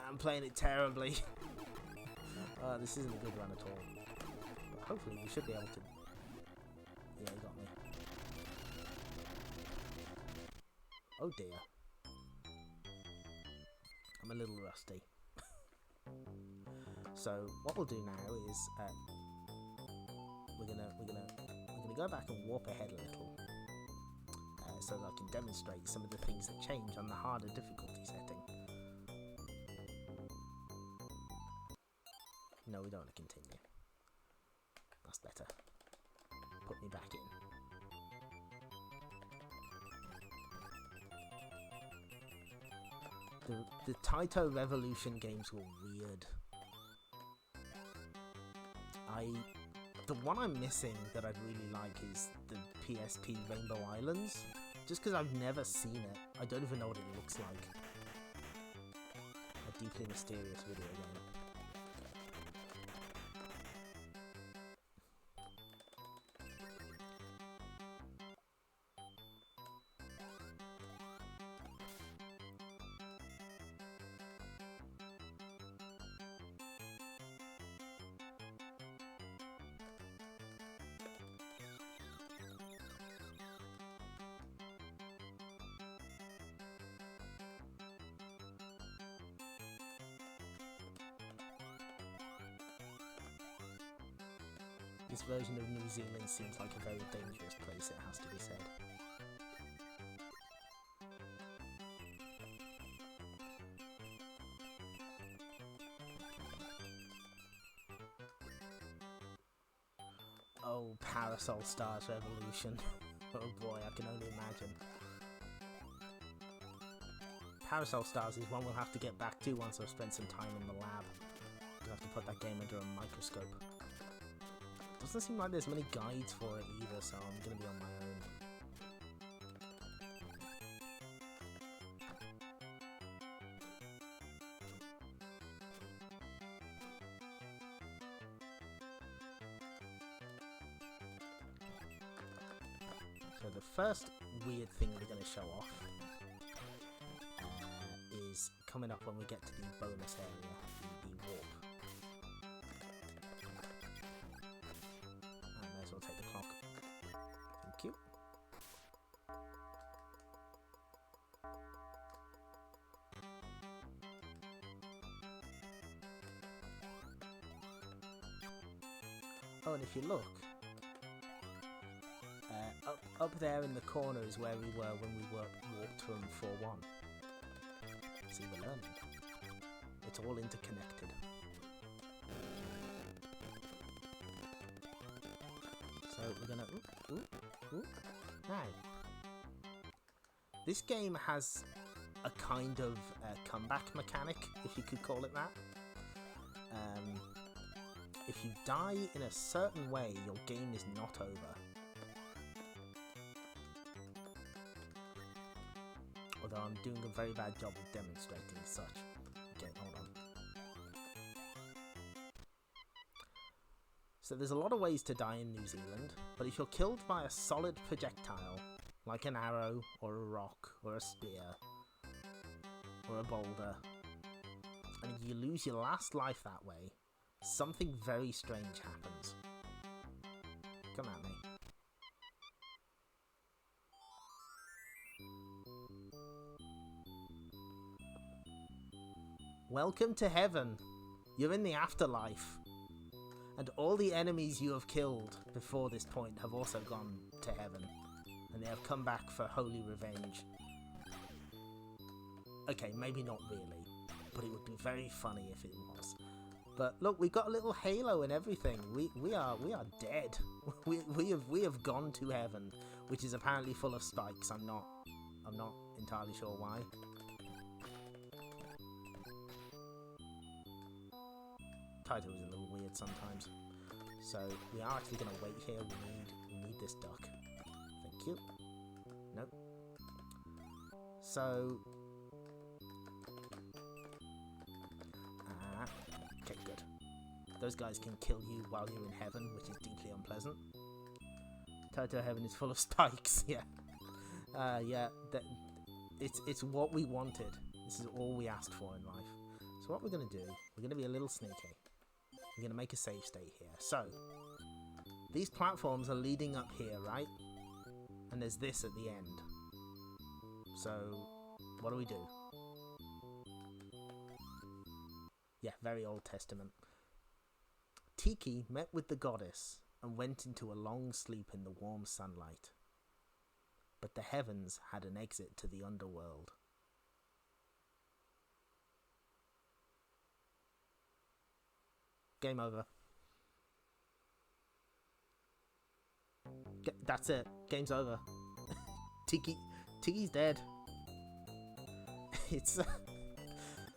I'm playing it terribly. This isn't a good run at all. But hopefully we should be able to. Yeah, he got me. Oh dear. I'm a little rusty. So what we'll do now is we're gonna go back and warp ahead a little, so that I can demonstrate some of the things that change on the harder difficulty setting. No, we don't want to continue. That's better. Put me back in. The Taito Revolution games were weird. The one I'm missing that I'd really like is the PSP Rainbow Islands. Just because I've never seen it, I don't even know what it looks like. A deeply mysterious video game. This version of New Zealand seems like a very dangerous place, it has to be said. Oh, Parasol Stars Revolution. Oh boy, I can only imagine. Parasol Stars is one we'll have to get back to once I've spent some time in the lab. I'll have to put that game under a microscope. Doesn't seem like there's many guides for it either, so I'm gonna be on my own. So the first weird thing we're going to show off is coming up when we get to the bonus area, the warp. And may as well take the clock. Thank you. Oh, and if you look, up there in the corner is where we were when we walked from 4-1. See, we're learning. It's all interconnected. So we're gonna... Ooh. Now, this game has a kind of comeback mechanic, if you could call it that. If you die in a certain way, your game is not over. Although I'm doing a very bad job of demonstrating as such. Okay, hold on. So there's a lot of ways to die in New Zealand, but if you're killed by a solid projectile, like an arrow, or a rock, or a spear, or a boulder, and you lose your last life that way, something very strange happens. Come at me. Welcome to heaven. You're in the afterlife. And all the enemies you have killed before this point have also gone to heaven. And they have come back for holy revenge. Okay, maybe not really. But it would be very funny if it was. But look, we got a little halo and everything. We are dead. we have gone to heaven, which is apparently full of spikes. I'm not entirely sure why. Taito is a little weird sometimes. So we are actually going to wait here. We need this duck. Thank you. Nope. So okay, good. Those guys can kill you while you're in heaven, which is deeply unpleasant. Taito heaven is full of spikes. Yeah. Yeah. It's what we wanted. This is all we asked for in life. So what we're going to do, we're going to be a little sneaky. We're going to make a save state here. So, these platforms are leading up here, right? And there's this at the end. So, what do we do? Yeah, very Old Testament. Tiki met with the goddess and went into a long sleep in the warm sunlight. But the heavens had an exit to the underworld. Game over. That's it. Game's over. Tiki's dead. It's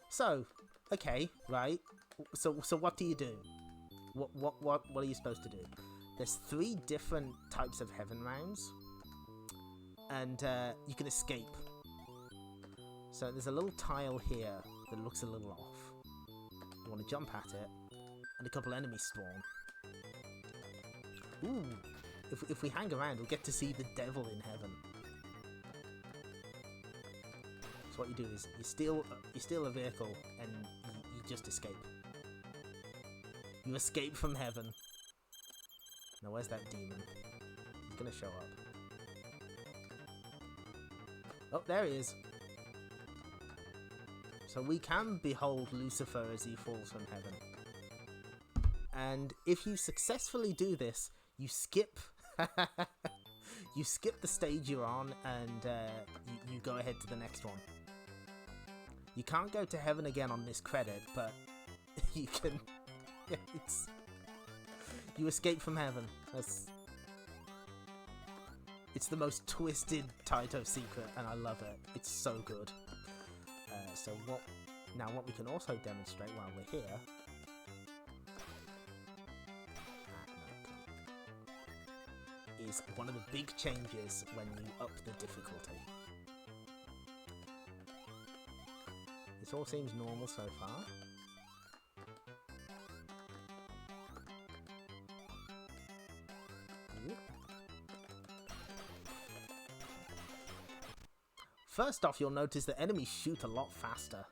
so okay, right? So what do you do? What are you supposed to do? There's 3 different types of heaven rounds, and you can escape. So there's a little tile here that looks a little off. You want to jump at it. And a couple enemies spawn. Ooh! If we hang around, we'll get to see the devil in heaven. So what you do is you steal a vehicle and you just escape. You escape from heaven. Now where's that demon? He's gonna show up. Oh, there he is. So we can behold Lucifer as he falls from heaven. And if you successfully do this, you skip you skip the stage you're on, and you go ahead to the next one. You can't go to heaven again on this credit, but you can. You escape from heaven. It's the most twisted Taito secret, and I love it. It's so good. So what we can also demonstrate while we're here. Is one of the big changes when you up the difficulty. This all seems normal so far. Ooh. First off, you'll notice that enemies shoot a lot faster.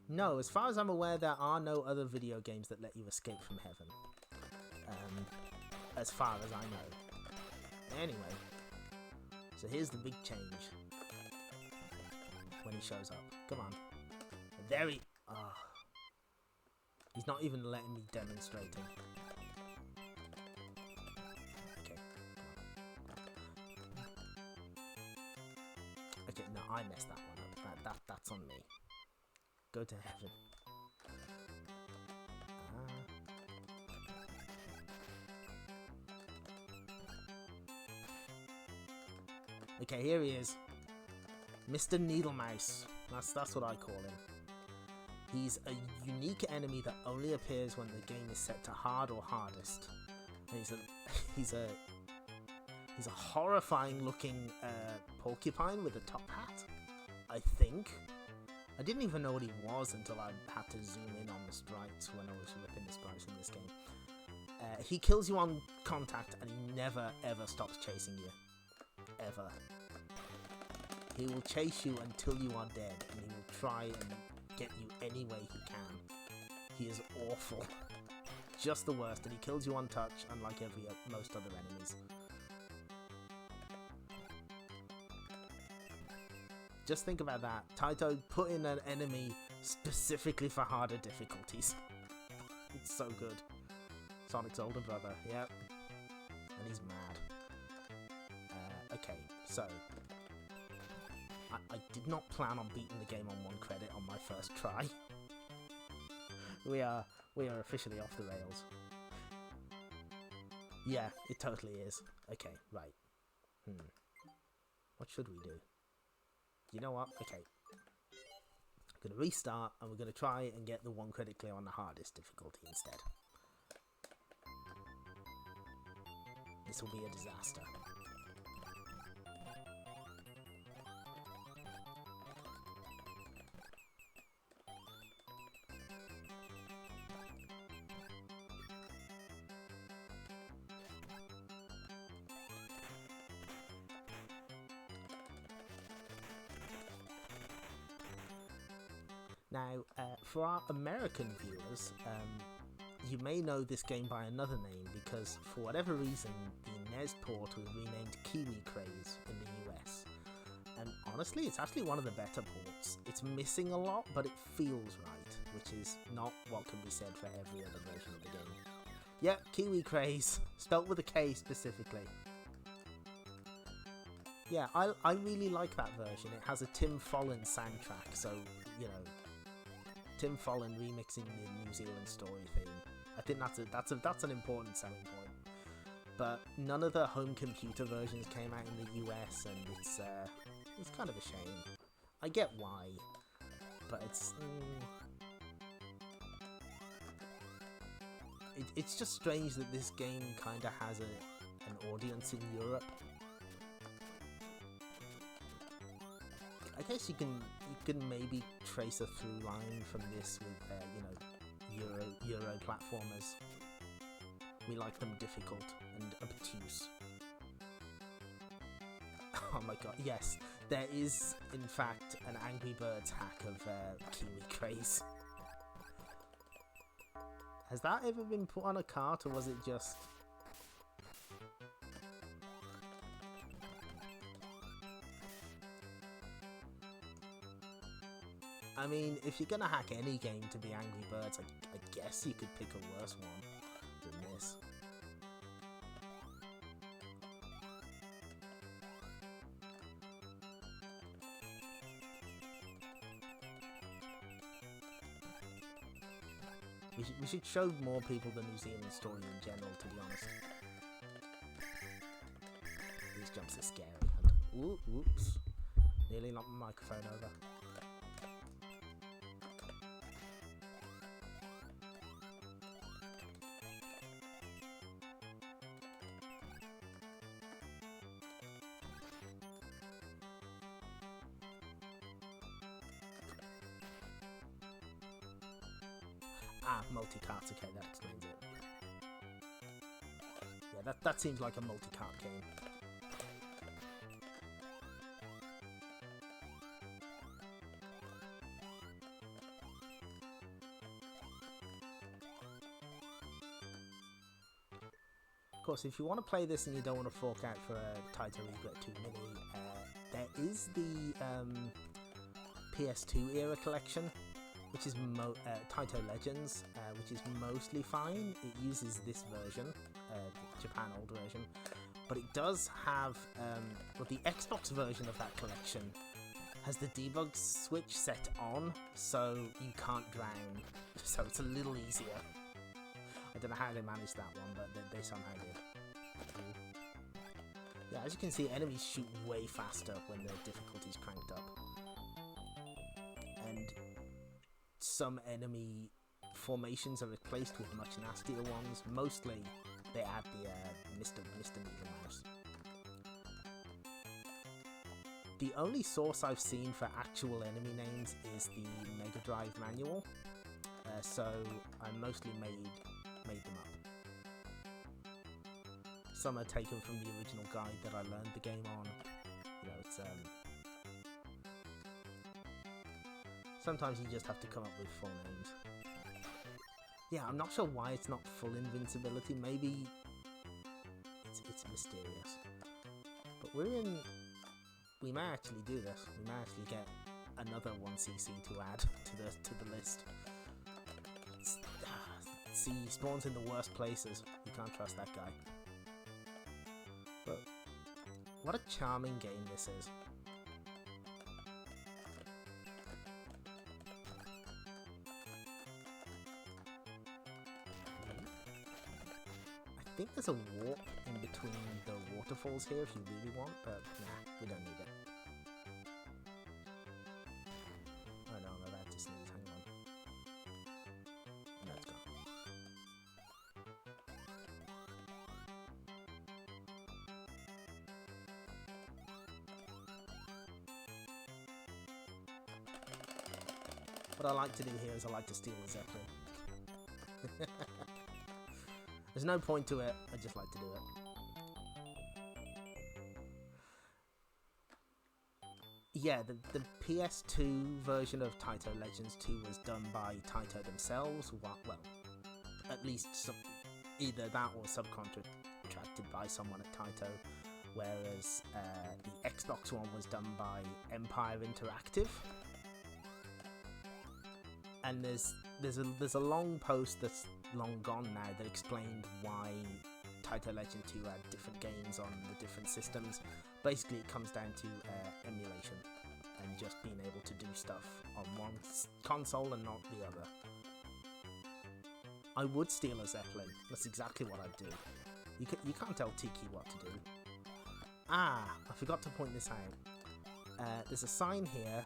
No, as far as I'm aware, there are no other video games that let you escape from heaven. As far as I know. Anyway, so here's the big change when he shows up. Come on. There he... Oh. He's not even letting me demonstrate him. Okay, come on. Okay, no, I messed that one up. That's on me. Go to heaven. Okay, here he is. Mr. Needlemouse. That's what I call him. He's a unique enemy that only appears when the game is set to hard or hardest. And he's a horrifying looking porcupine with a top hat, I think. I didn't even know what he was until I had to zoom in on the sprites when I was ripping the sprites in this game. He kills you on contact, and he never ever stops chasing you. Ever. He will chase you until you are dead, and he will try and get you any way he can. He is awful. Just the worst, and he kills you on touch, unlike most other enemies. Just think about that. Taito put in an enemy specifically for harder difficulties. It's so good. Sonic's older brother, yep. And he's mad. Okay, so... I did not plan on beating the game on 1 credit on my first try. we are officially off the rails. Yeah, it totally is. Okay, right. What should we do? You know what? Okay. I'm going to restart, and we're going to try and get the one credit clear on the hardest difficulty instead. This will be a disaster. Now, for our American viewers, you may know this game by another name because, for whatever reason, the NES port was renamed Kiwi Craze in the US. And honestly, it's actually one of the better ports. It's missing a lot, but it feels right, which is not what can be said for every other version of the game. Yep, Kiwi Craze, spelt with a K specifically. Yeah, I really like that version. It has a Tim Follin soundtrack, so, you know, Tim Follin remixing the New Zealand Story theme. I think that's an important selling point. But none of the home computer versions came out in the US, and it's kind of a shame. I get why, but it's just strange that this game kind of has an audience in Europe. I guess you can maybe trace a through line from this with Euro platformers. We like them difficult and obtuse. Oh my god, yes, there is in fact an Angry Birds hack of Kiwi Craze. Has that ever been put on a cart, or was it just... I mean, if you're gonna hack any game to be Angry Birds, I guess you could pick a worse one than this. We should show more people the New Zealand Story in general, to be honest. These jumps are scary. And, oops. Nearly knocked my microphone over. Ah, multi-carts, okay, that explains it. Yeah, that seems like a multi-cart game. Of course, if you want to play this and you don't want to fork out for a Taito Egret II Mini, there is the PS2 era collection, which is Taito Legends, which is mostly fine. It uses this version, the Japan old version, but it does have, well, the Xbox version of that collection has the debug switch set on, so you can't drown, so it's a little easier. I don't know how they managed that one, but they somehow did. Yeah, as you can see, enemies shoot way faster when the difficulty's cranked up. And some enemy formations are replaced with much nastier ones. Mostly, they add the Mr. Needle Mouse. The only source I've seen for actual enemy names is the Mega Drive manual, so I mostly made them up. Some are taken from the original guide that I learned the game on. You know, it's sometimes you just have to come up with full names. Yeah, I'm not sure why it's not full invincibility. Maybe it's mysterious. But we may actually do this. We may actually get another 1cc to add to the list. See, he spawns in the worst places. You can't trust that guy. But what a charming game this is. think there's a warp in between the waterfalls here if you really want, but nah, we don't need it. Oh no, I'm about to sneeze, hang on. No, it's gone. What I like to do here is I like to steal the Zeppelin. There's no point to it, I just like to do it. Yeah, the PS2 version of Taito Legends 2 was done by Taito themselves, well, at least either that or subcontracted by someone at Taito, whereas the Xbox one was done by Empire Interactive. And there's a long post that's long gone now that explained why Taito Legend 2 had different games on the different systems. Basically, it comes down to emulation and just being able to do stuff on one console and not the other. I would steal a Zeppelin. That's exactly what I'd do. You can't tell Tiki what to do. Ah, I forgot to point this out. There's a sign here,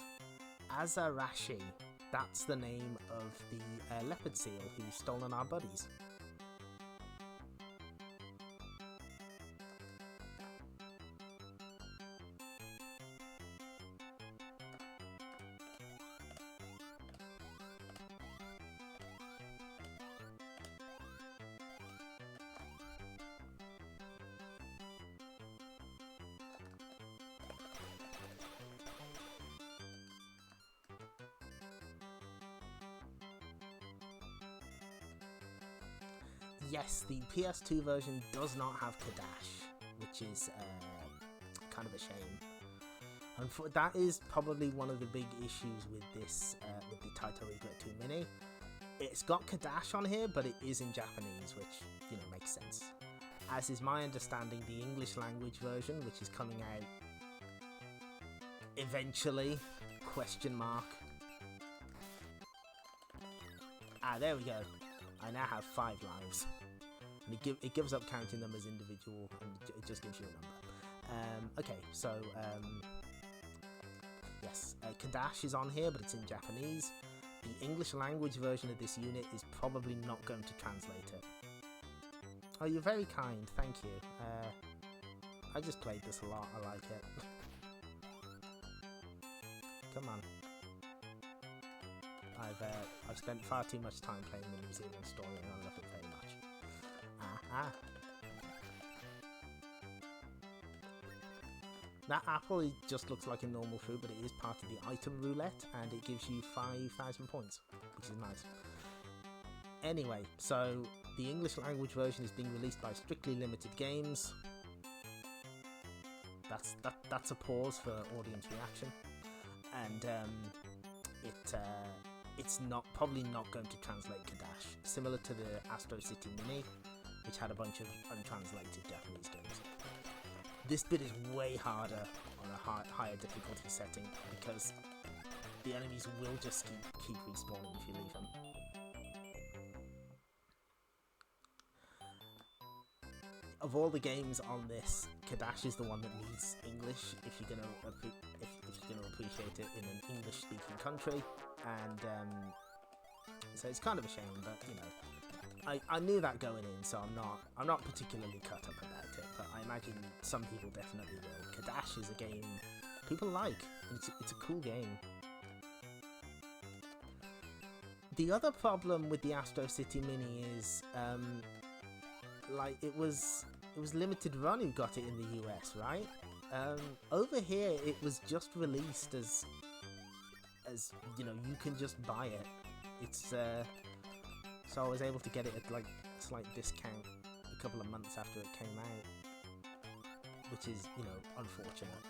Azarashi. That's the name of the leopard seal who's stolen our buddies. Yes, the PS2 version does not have Kadash, which is kind of a shame. And that is probably one of the big issues with this, with the Taito Egret II Mini. It's got Kadash on here, but it is in Japanese, which, you know, makes sense. As is my understanding, the English language version, which is coming out eventually, question mark. Ah, there we go. I now have 5 lives. And it gives up counting them as individual, and it just gives you a number. Okay, so, yes, Kadash is on here, but it's in Japanese. The English language version of this unit is probably not going to translate it. Oh, you're very kind, thank you. I just played this a lot, I like it. Come on. I've spent far too much time playing the NewZealand Story and I love it very much. That apple just looks like a normal fruit, but it is part of the item roulette and it gives you 5,000 points, which is nice. Anyway, so the English language version is being released by Strictly Limited Games. That's a pause for audience reaction, and it's probably not going to translate Kadash, similar to the Astro City Mini, which had a bunch of untranslated Japanese games. This bit is way harder on a higher difficulty setting because the enemies will just keep respawning if you leave them. Of all the games on this, Kadash is the one that needs English if you're gonna appreciate it in an English-speaking country, and so it's kind of a shame, but you know, I knew that going in, so I'm not particularly cut up about it, but I imagine some people definitely will. Kadash is a game people like. It's a cool game. The other problem with the Astro City Mini is, like, it was limited run who got it in the US, right? Over here, it was just released as you know, you can just buy it. It's so I was able to get it at like a slight discount a couple of months after it came out, which is, you know, unfortunate.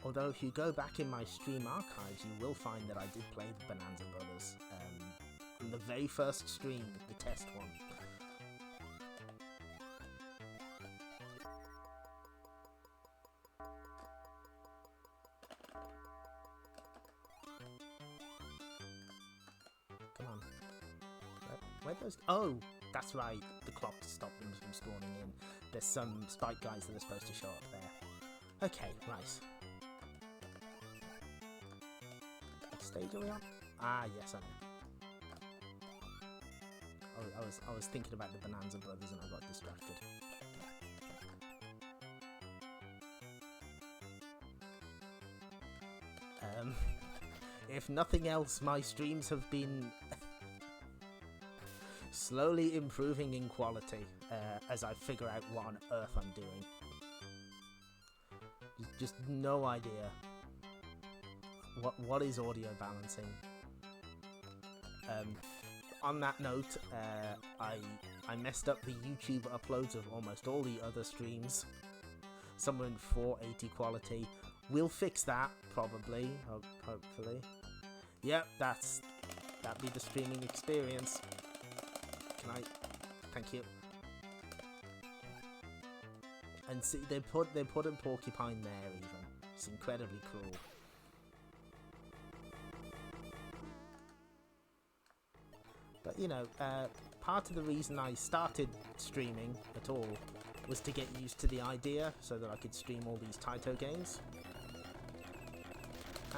Although if you go back in my stream archives, you will find that I did play the Bonanza Brothers on the very first stream, the test one. Where'd those... Oh, that's right. The clock stopped them from spawning in. There's some spike guys that are supposed to show up there. Okay, nice. What stage are we on? Ah, yes, I know. I was thinking about the Bonanza Brothers and I got distracted. If nothing else, my streams have been slowly improving in quality as I figure out what on earth I'm doing. Just no idea. What is audio balancing? On that note, I messed up the YouTube uploads of almost all the other streams. Some were in 480 quality. We'll fix that, probably, hopefully. Yep, that'd be the streaming experience. Can I? Thank you. And see, they put a porcupine there even. It's incredibly cruel. But you know, part of the reason I started streaming at all was to get used to the idea so that I could stream all these Taito games.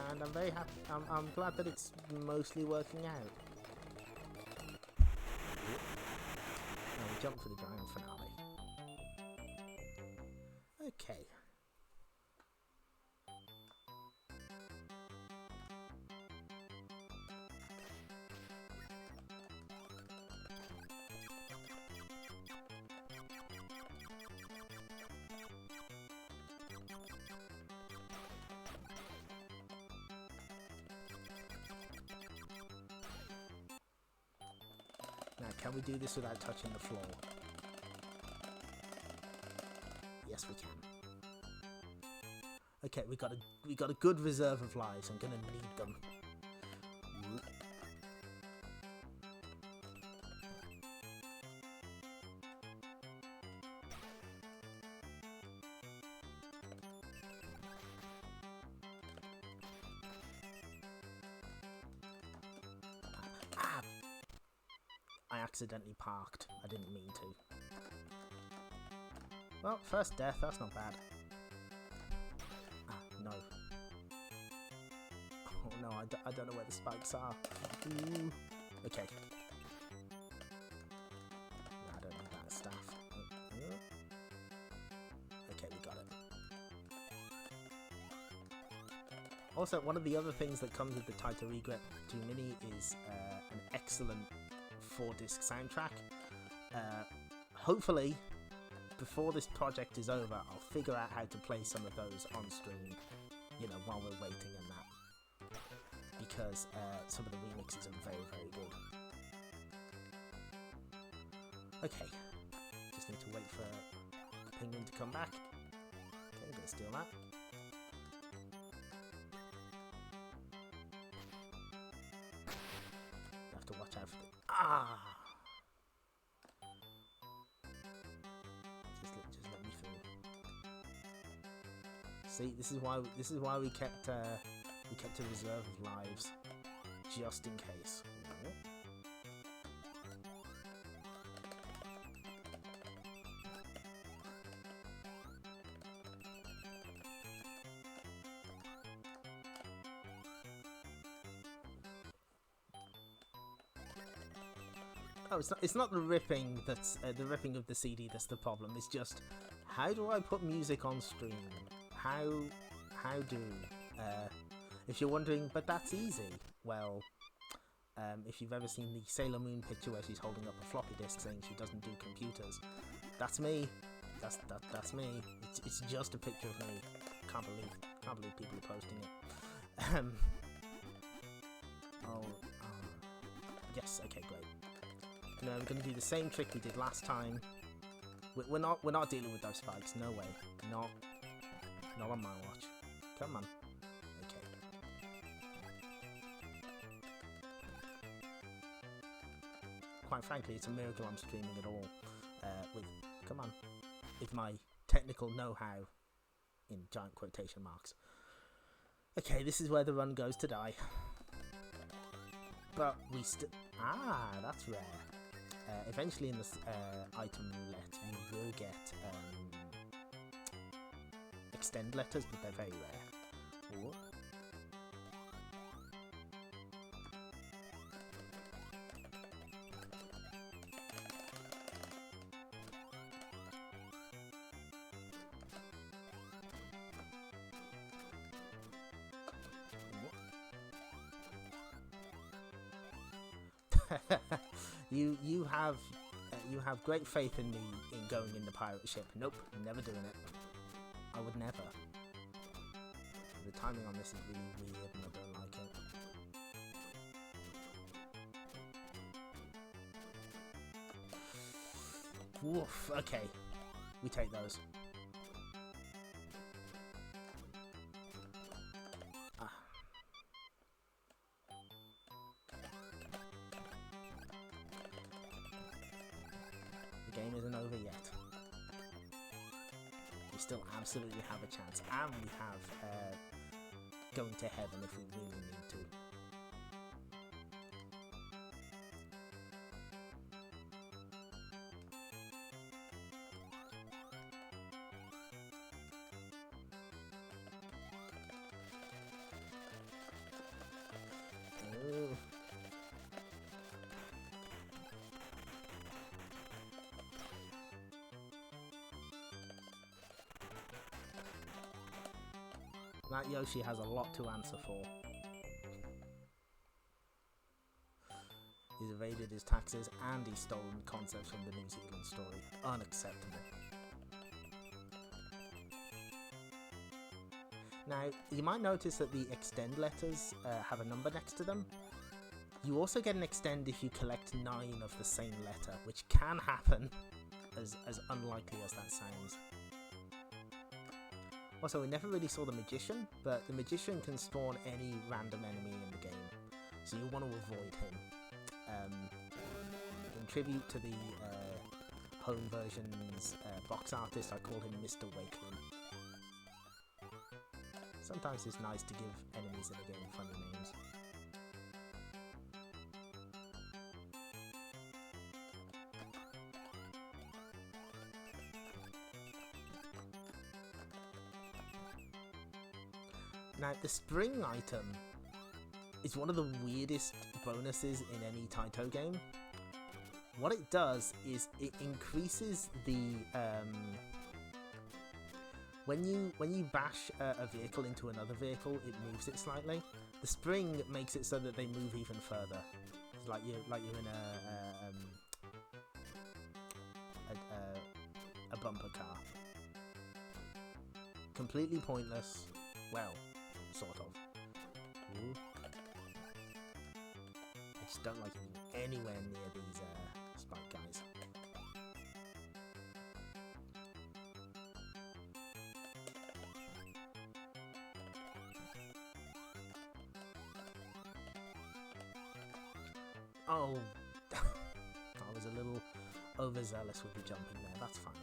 And I'm very happy. I'm glad that it's mostly working out. Now we jump for the grand finale. Okay. Now, can we do this without touching the floor? Yes, we can. Okay, we got a good reserve of lives. I'm gonna need them. Ah! I accidentally parked. I didn't mean to. Well, first death, that's not bad. Ah, no. Oh no, I don't know where the spikes are. Ooh. Okay. No, I don't need that staff. Okay, we got it. Also, one of the other things that comes with the Taito Egret II Mini is an excellent 4-disc soundtrack. Hopefully, before this project is over, I'll figure out how to play some of those on stream, you know, while we're waiting and that. Because some of the remixes are very, very good. Okay, just need to wait for the penguin to come back. Okay, I'm gonna steal that. You have to watch out for the... Ah! Just let me through. See, this is why we kept a reserve of lives, just in case. Oh, it's not the ripping that's the ripping of the CD that's the problem. It's just, how do I put music on stream? How do? If you're wondering, but that's easy. Well, if you've ever seen the Sailor Moon picture where she's holding up a floppy disk saying she doesn't do computers, that's me. That's me. It's just a picture of me. Can't believe people are posting it. Yes. Okay, great. No, we're going to do the same trick we did last time. We're not dealing with those spikes. No way. Not on my watch. Come on. Okay. Quite frankly, it's a miracle I'm streaming at all. With my technical know-how in giant quotation marks. Okay, this is where the run goes to die. But we still... Ah, that's rare. eventually in this item roulette you will get extend letters, but they're very rare. Ooh. You have great faith in me in going in the pirate ship. Nope, never doing it. I would never. The timing on this is really weird and I don't like it. Woof, okay. We take those. The game isn't over yet. We still absolutely have a chance, and we have going to heaven if we really need to. Ooh. That Yoshi has a lot to answer for. He's evaded his taxes and he's stolen concepts from the New Zealand Story. Unacceptable. Now, you might notice that the extend letters have a number next to them. You also get an extend if you collect 9 of the same letter, which can happen, as unlikely as that sounds. Also, we never really saw the Magician, but the Magician can spawn any random enemy in the game, so you want to avoid him. In tribute to the home version's box artist, I call him Mr. Wakeling. Sometimes it's nice to give enemies in the game funny names. Now, the spring item is one of the weirdest bonuses in any Taito game. What it does is it increases the when you bash a vehicle into another vehicle, it moves it slightly. The spring makes it so that they move even further. It's like you're in a bumper car. Completely pointless. Well, sort of. Ooh. I just don't like it anywhere near these spike guys. Oh, I was a little overzealous with the jumping there. That's fine.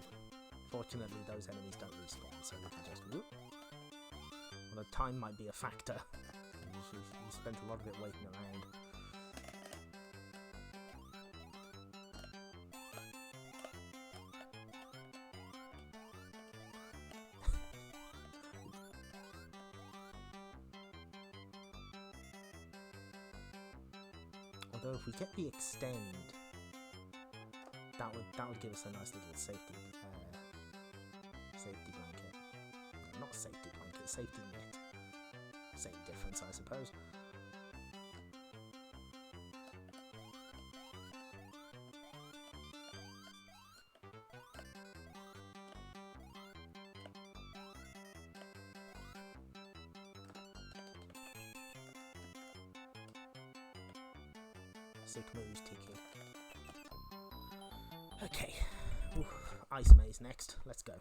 Fortunately, those enemies don't respawn, so we can just whoop. Although time might be a factor. We spent a lot of it waiting around. Although if we get the extend, that would give us a nice little safety blanket. Not safety blanket, safety net. Same difference, I suppose. Sick moves, Tiki. Okay. Ooh, Ice Maze next. Let's go.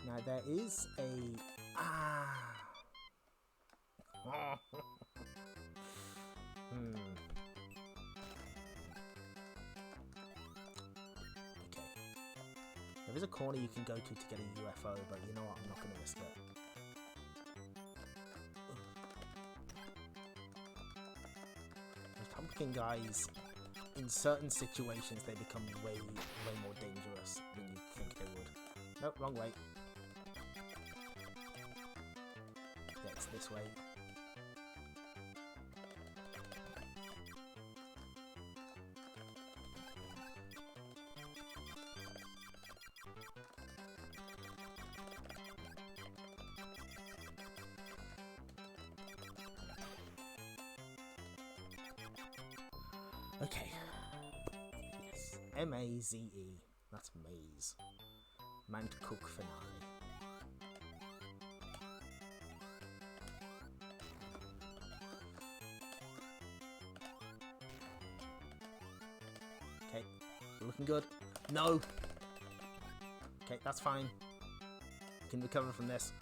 Now there is a... Okay. There is a corner you can go to get a UFO, but you know what? I'm not going to risk it. pumpkin guys, in certain situations, they become way more dangerous than you'd think they would. Nope, wrong way. Yeah, it's this way. Okay. Yes. M-A-Z-E. That's maze. Mount Cook finale. Okay. Looking good. No! Okay, that's fine. Can recover from this.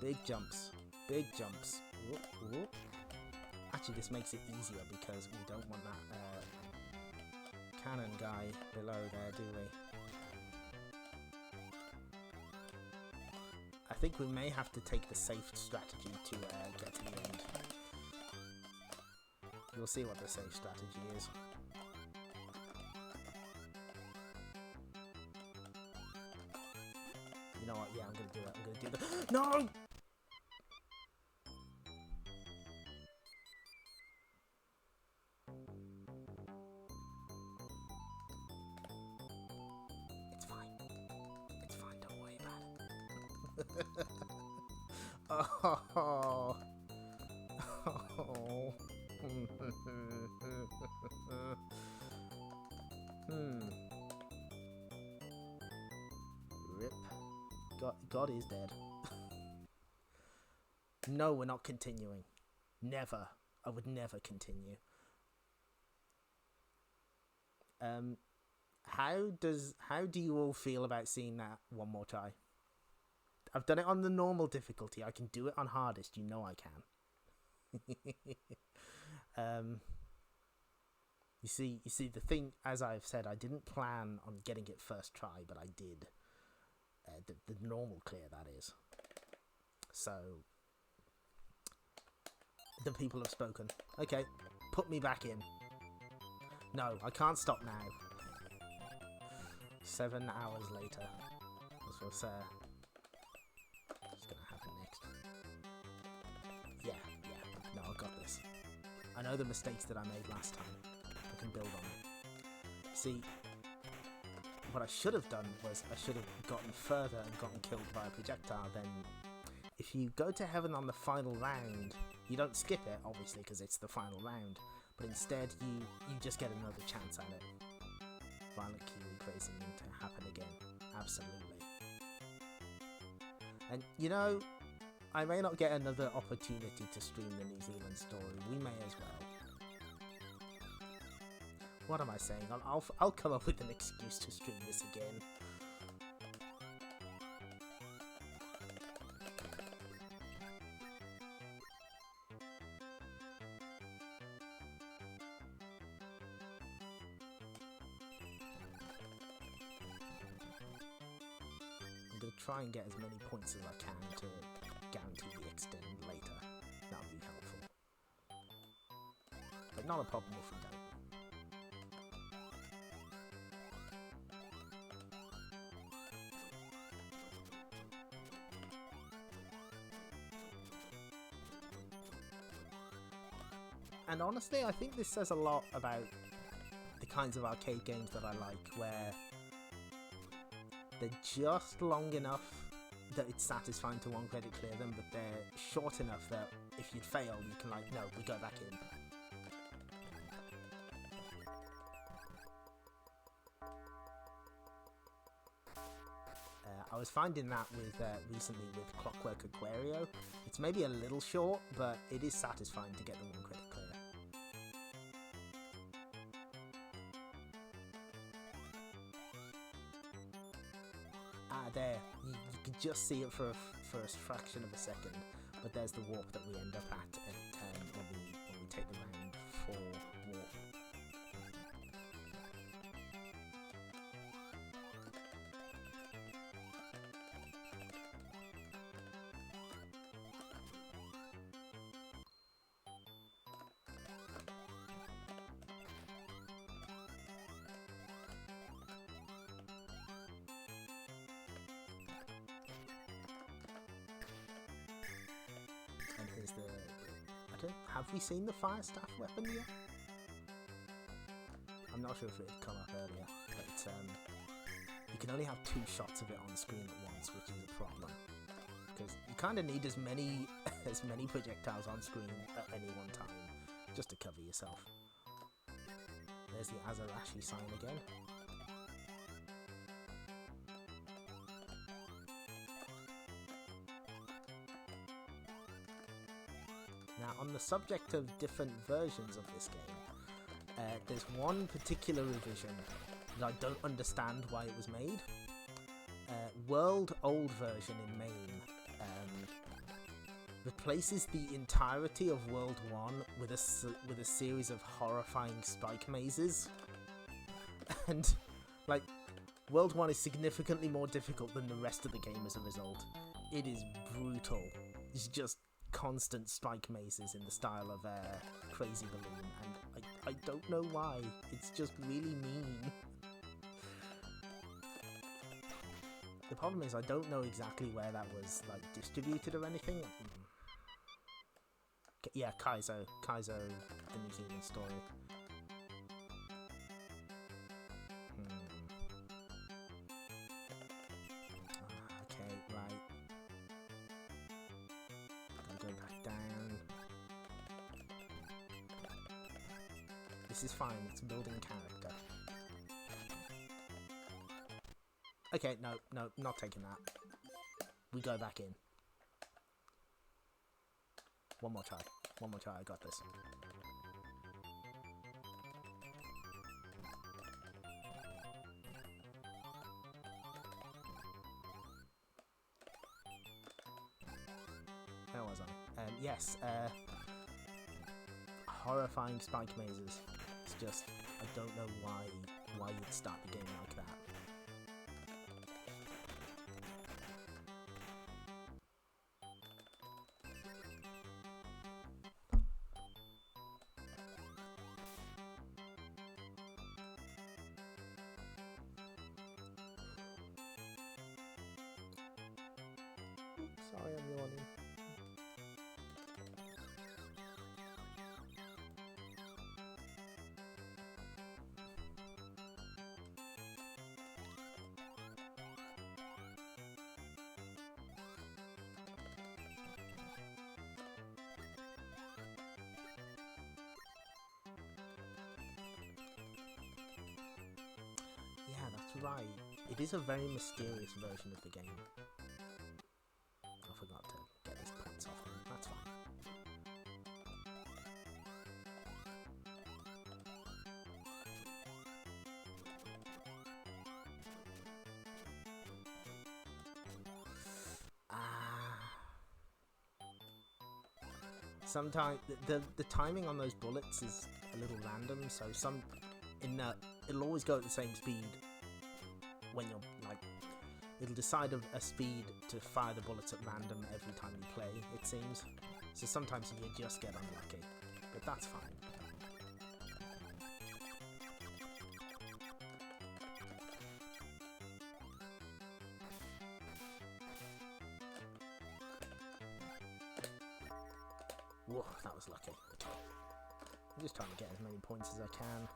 Big jumps. Big jumps. Whoop, whoop. Actually, this makes it easier because we don't want that cannon guy below there, do we? I think we may have to take the safe strategy to get to the end. You'll see what the safe strategy is. You know what? Yeah, I'm gonna do it. I'm gonna do that. No! It's fine. It's fine. Don't worry about it. Oh. Oh. Rip. God is dead. No, we're not continuing. Never. I would never continue. How do you all feel about seeing that one more try? I've done it on the normal difficulty. I can do it on hardest. You know I can. You see the thing, as I've said, I didn't plan on getting it first try, but I did. The normal clear, that is. So the people have spoken. Okay, put me back in. No, I can't stop now. 7 hours later. That's what's gonna happen next. Yeah, no, I got this. I know the mistakes that I made last time. I can build on it. See, what I should have done was I should have gotten further and gotten killed by a projectile. Then if you go to heaven on the final round, you don't skip it, obviously, because it's the final round, but instead you just get another chance at it. Violent Kiwi crazing to happen again. Absolutely. And you know, I may not get another opportunity to stream the New Zealand story. We may as well. What am I saying? I'll come up with an excuse to stream this again. I'm going to try and get as many points as I can to guarantee the extend later. That'll be helpful. But not a problem if we don't. And honestly, I think this says a lot about the kinds of arcade games that I like, where they're just long enough that it's satisfying to one credit clear them, but they're short enough that if you fail, you can like, no, we go back in. I was finding that with recently with Clockwork Aquario. It's maybe a little short, but it is satisfying to get the one credit clear. There, you can just see it for a fraction of a second, but there's the warp that we end up at when we take the round 4 warp. is the have we seen the fire staff weapon yet? I'm not sure if it had come up earlier, but you can only have 2 shots of it on screen at once, which is a problem. Because you kind of need as many projectiles on screen at any one time, just to cover yourself. There's the Azarashi sign again. Now, on the subject of different versions of this game, there's one particular revision that I don't understand why it was made. World Old version in main replaces the entirety of World 1 with a series of horrifying spike mazes. And, like, World 1 is significantly more difficult than the rest of the game as a result. It is brutal. It's just constant spike mazes in the style of Crazy Balloon, and I don't know why. It's just really mean. The problem is I don't know exactly where that was like distributed or anything. Yeah, Kaizo, the New Zealand Story. Okay, right. Go back down. This is fine, it's building character. Okay, no, not taking that. We go back in. One more try, I got this. Where was I? Yes, horrifying spike mazes. It's just, I don't know why you'd start the game like that. Sorry, I'm yawning. Yeah, that's right. It is a very mysterious version of the game. I forgot to get his points off him. That's fine. Sometimes the timing on those bullets is a little random, so it'll always go at the same speed when you're like, it'll decide a speed to fire the bullets at random every time you play, it seems. So sometimes you just get unlucky, but that's fine. Whoa, that was lucky. Okay. I'm just trying to get as many points as I can.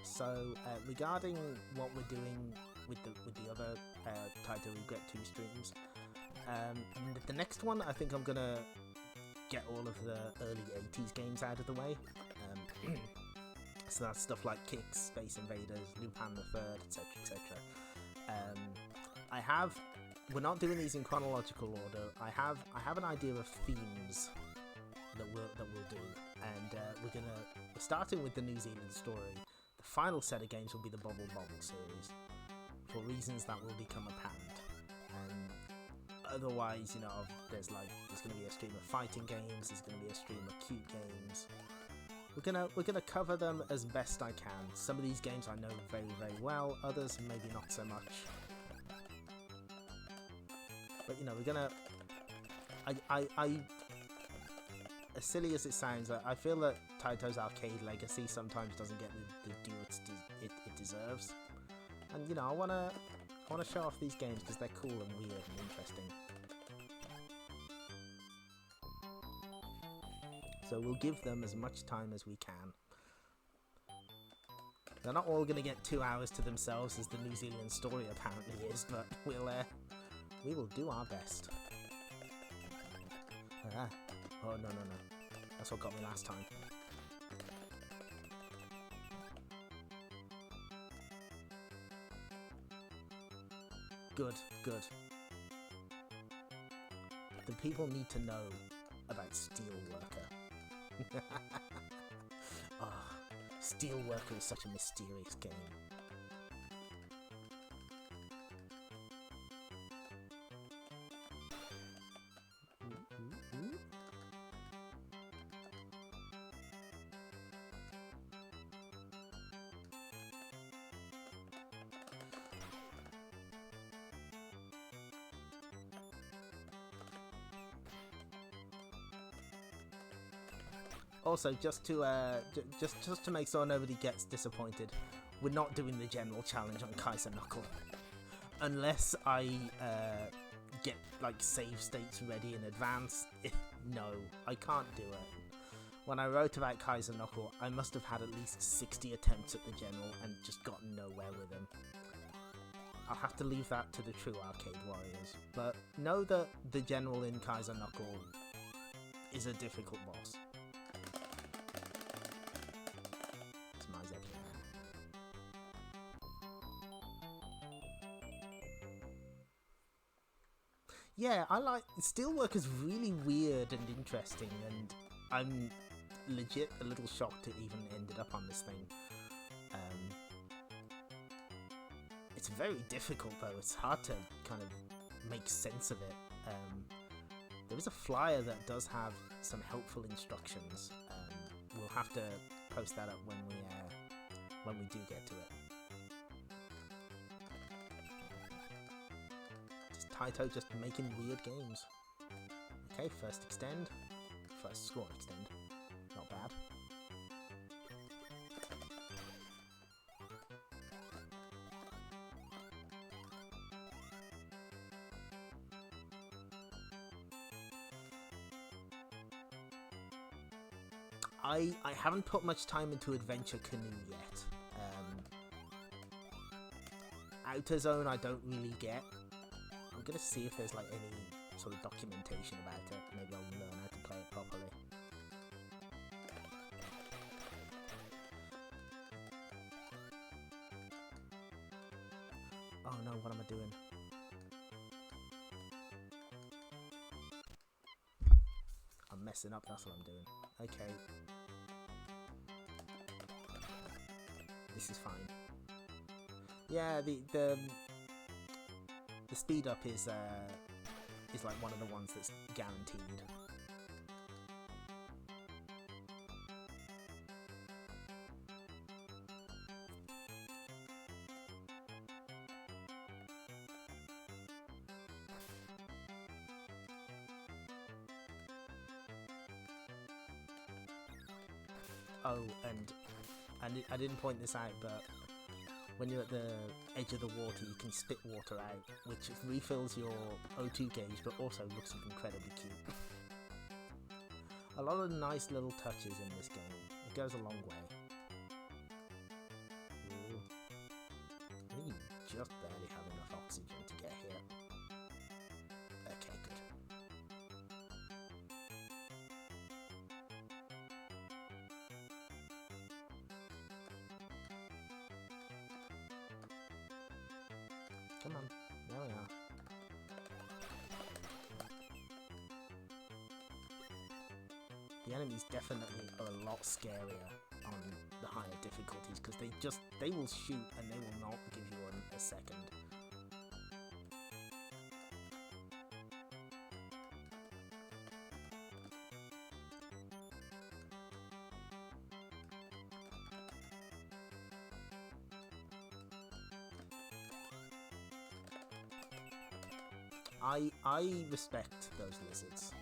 So regarding what we're doing with the other Taito Egret II streams, the next one I think I'm gonna get all of the early 80s games out of the way. So that's stuff like Kicks, Space Invaders, Lupin the Third, etc., etc. We're not doing these in chronological order. I have an idea of themes that we'll do, and we're starting with the New Zealand Story. The final set of games will be the Bobble Bobble series, for reasons that will become apparent. otherwise, you know, there's going to be a stream of fighting games. There's going to be a stream of cute games. We're gonna cover them as best I can. Some of these games I know very, very well. Others maybe not so much. But you know, we're gonna. As silly as it sounds, I feel that Taito's arcade legacy sometimes doesn't get the due it deserves. And you know, I wanna show off these games because they're cool and weird and interesting. So we'll give them as much time as we can. They're not all going to get 2 hours to themselves as the New Zealand Story apparently is, but we will do our best. Oh, no. That's what got me last time. Good. The people need to know about Steelworker. Oh, Steelworker is such a mysterious game. Also, just to make sure nobody gets disappointed, we're not doing the general challenge on Kaiser Knuckle. Unless I get like save states ready in advance. No, I can't do it. When I wrote about Kaiser Knuckle, I must have had at least 60 attempts at the general and just gotten nowhere with him. I'll have to leave that to the true arcade warriors. But know that the general in Kaiser Knuckle is a difficult boss. Yeah, I like Steelworker's really weird and interesting, and I'm legit a little shocked it even ended up on this thing. It's very difficult though. It's hard to kind of make sense of it. There is a flyer that does have some helpful instructions. We'll have to post that up when we do get to it. Taito just making weird games. Okay, first score extend. Not bad. I haven't put much time into Adventure Canoe yet. Outer Zone I don't really get. I'm gonna see if there's like any sort of documentation about it. Maybe I'll learn how to play it properly. Oh no, what am I doing? I'm messing up, that's what I'm doing. Okay. This is fine. Yeah, the speed up is like one of the ones that's guaranteed. Oh, and I didn't point this out, but when you're at the edge of the water, you can spit water out, which refills your O2 gauge, but also looks incredibly cute. A lot of nice little touches in this game. It goes a long way. Ooh. I think you just barely have enough oxygen to get here. Okay, good. Come on, there we are. The enemies definitely are a lot scarier on the higher difficulties because they will shoot and they will not give you a second. I respect those lizards.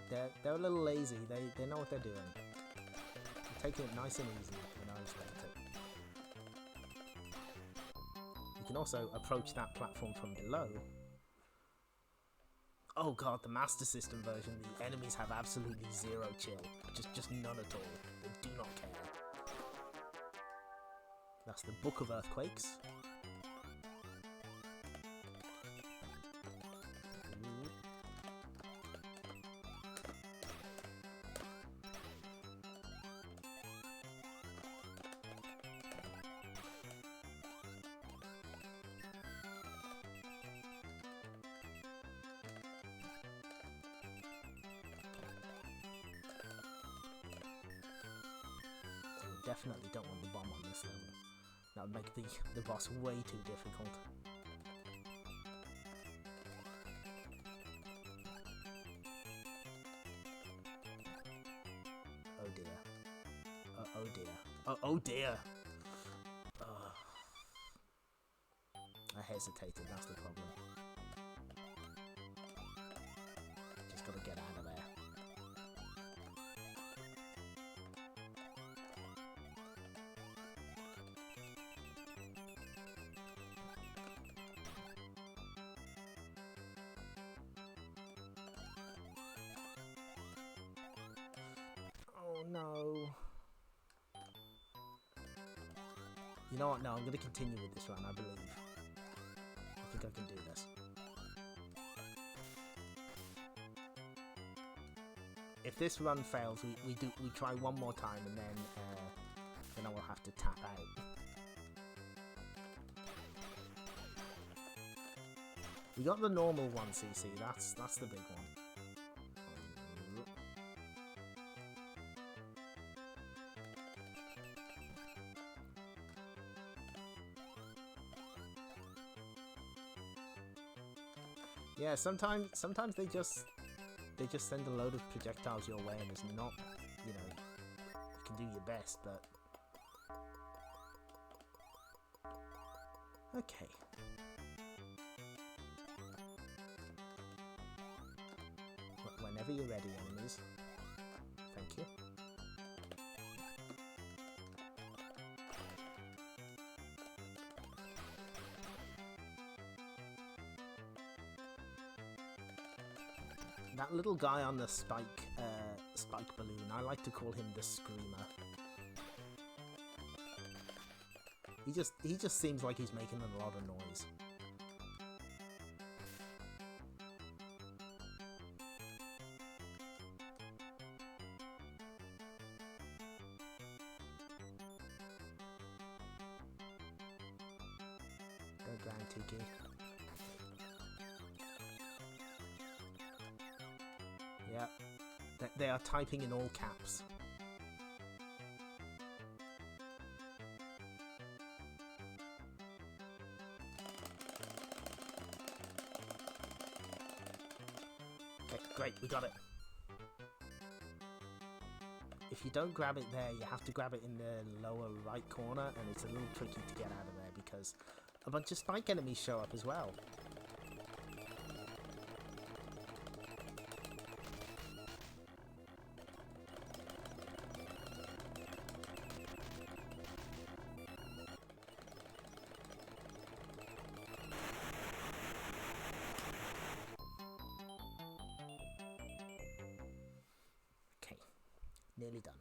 They're a little lazy. They know what they're doing. They're taking it nice and easy, and I respect it. You can also approach that platform from below. Oh god, the Master System version, the enemies have absolutely zero chill. Just none at all. They do not care. That's the Book of Earthquakes. Definitely don't want the bomb on this level. That would make the boss way too difficult. Oh dear. Oh dear. Oh dear! I hesitated, that's the problem. Just gotta get out of there. Oh no. You know what? No, I'm going to continue with this run, I believe. I think I can do this. If this run fails, we try one more time, and then I will have to tap out. We got the normal 1cc. That's the big one. Yeah, sometimes they just send a load of projectiles your way, and it's not, you know, you can do your best, but okay. Whenever you're ready, enemies. Thank you. That little guy on the spike balloon, I like to call him the Screamer. He just seems like he's making a lot of noise. Go Grand Tiki. Yeah, they are typing in all caps. Okay, great, we got it. If you don't grab it there, you have to grab it in the lower right corner, and it's a little tricky to get out of there because a bunch of spike enemies show up as well. Nearly done.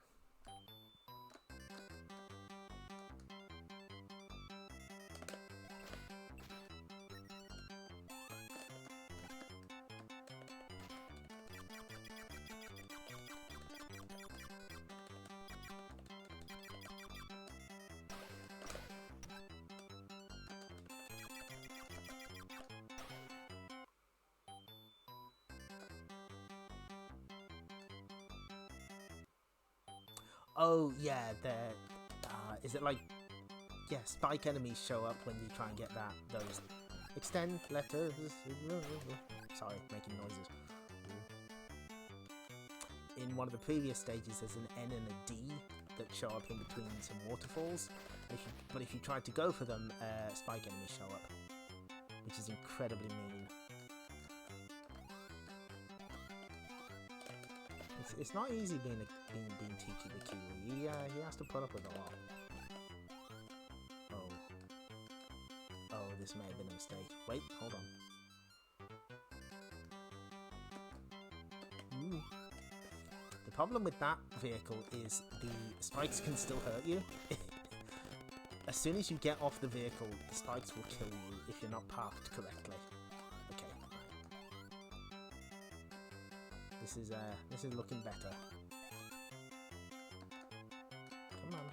Oh yeah, is it like, yeah, spike enemies show up when you try and get those extend letters. Sorry, making noises. In one of the previous stages, there's an N and a D that show up in between some waterfalls. But if you try to go for them, spike enemies show up, which is incredibly mean. it's not easy being Tiki the Kiwi. He has to put up with a lot. Oh, this may have been a mistake. Wait, hold on. Ooh. The problem with that vehicle is the spikes can still hurt you. As soon as you get off the vehicle, the spikes will kill you if you're not parked correctly. Okay. This is looking better. Come on.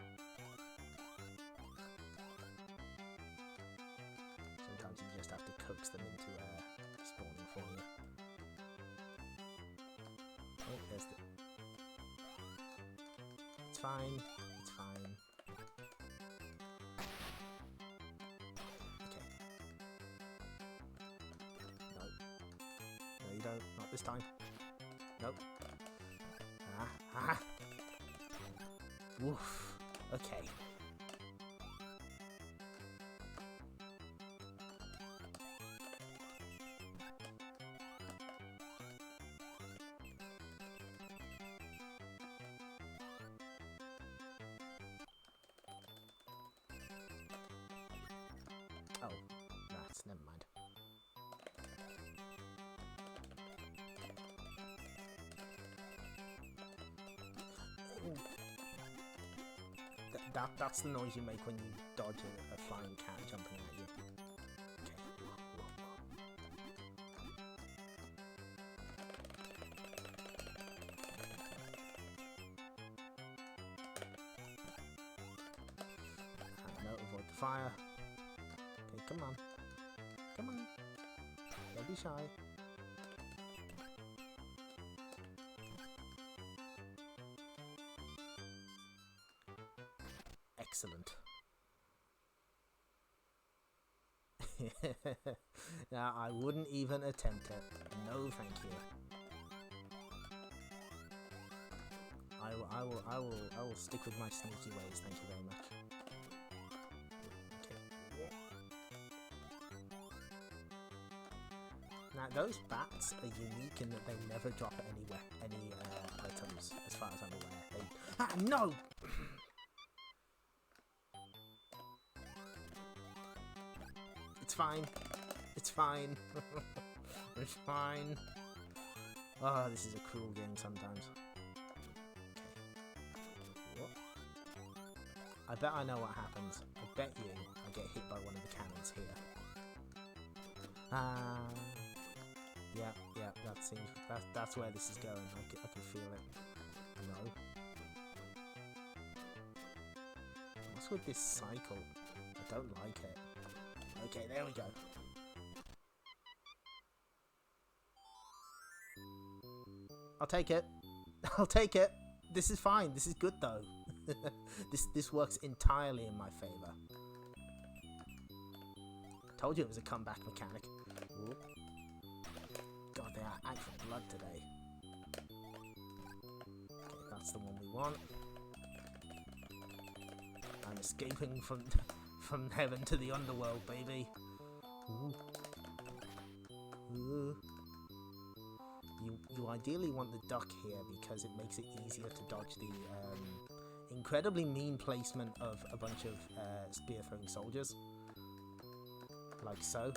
Sometimes you just have to coax them into spawning for you. Oh, there's the... It's fine. It's fine. Okay. No. No, you don't. Not this time. Nope. Ah. Woof. Okay. Oh, that's never mind. That's the noise you make when you dodge a flying cat jumping at you. Okay. No, avoid the fire. Okay, come on. Come on. Don't be shy. Excellent. Now, I wouldn't even attempt it. No, thank you. I will stick with my sneaky ways. Thank you very much. Okay. Now, those bats are unique in that they never drop any items, as far as I'm aware. No! It's fine. It's fine. It's fine. Oh, this is a cruel game sometimes. Okay. I bet I know what happens. I bet you I get hit by one of the cannons here. Yeah, that seems... That's where this is going. I can feel it. No. What's with this cycle? I don't like it. Okay, there we go. I'll take it. I'll take it. This is fine. This is good though. This works entirely in my favour. Told you it was a comeback mechanic. Whoop. God, they are out for blood today. Okay, that's the one we want. I'm escaping from heaven to the underworld, baby. Ooh. Ooh. You ideally want the duck here because it makes it easier to dodge the incredibly mean placement of a bunch of spear-throwing soldiers. Like so.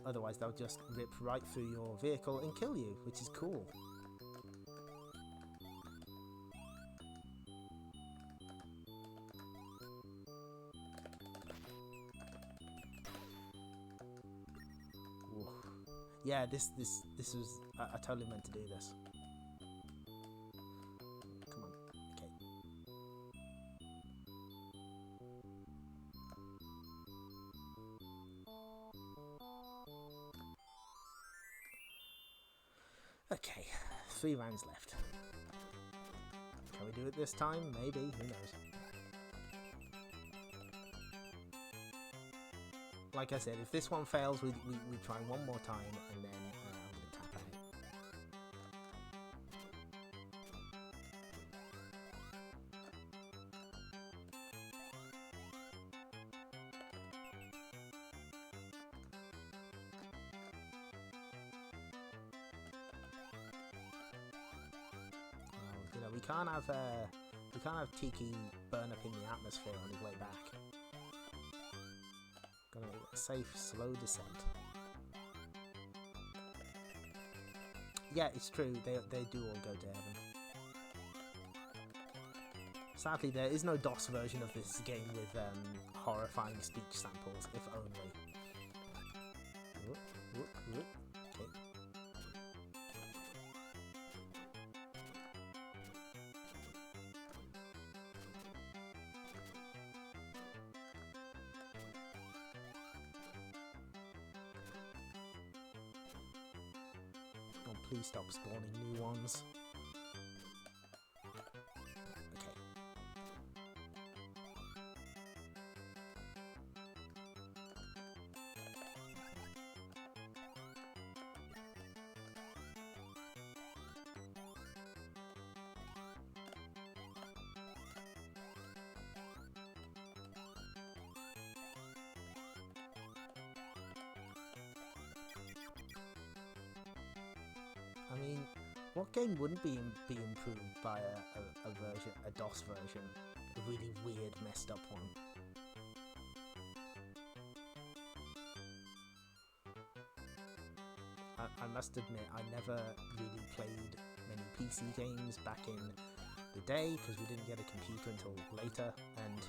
Otherwise they'll just rip right through your vehicle and kill you, which is cool. Yeah, this was... I totally meant to do this. Come on. Okay. Okay, 3 rounds left. Can we do it this time? Maybe, who knows. Like I said, if this one fails, we try one more time, and then I'm going to tap out. we can't have Tiki burn up in the atmosphere on his way back. Gonna make a safe, slow descent. Yeah, it's true. They do all go to heaven. Sadly, there is no DOS version of this game with horrifying speech samples, if only. Whoop, whoop, whoop. Okay. Oh, please stop spawning new ones. I mean, what game wouldn't be improved by a DOS version? A really weird, messed up one. I must admit, I never really played many PC games back in the day, because we didn't get a computer until later, and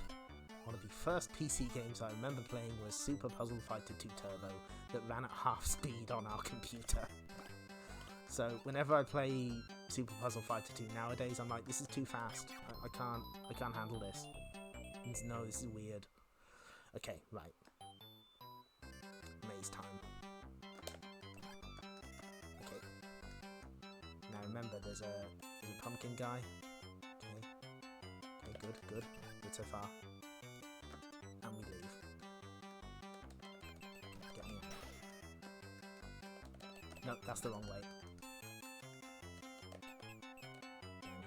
one of the first PC games I remember playing was Super Puzzle Fighter 2 Turbo, that ran at half speed on our computer. So whenever I play Super Puzzle Fighter 2 nowadays, I'm like, this is too fast. I can't handle this. No, this is weird. Okay, right. Maze time. Okay. Now remember, there's a pumpkin guy. Okay. Okay, good, good. Good so far. And we leave. Get me out. Nope, that's the wrong way.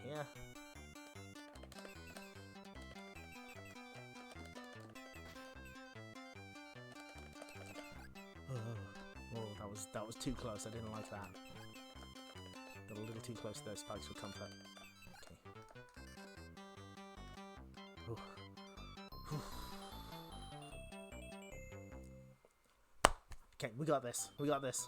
Here. Oh, that was too close. I didn't like that. Got a little too close to those spikes for comfort. Okay. Okay, we got this. We got this.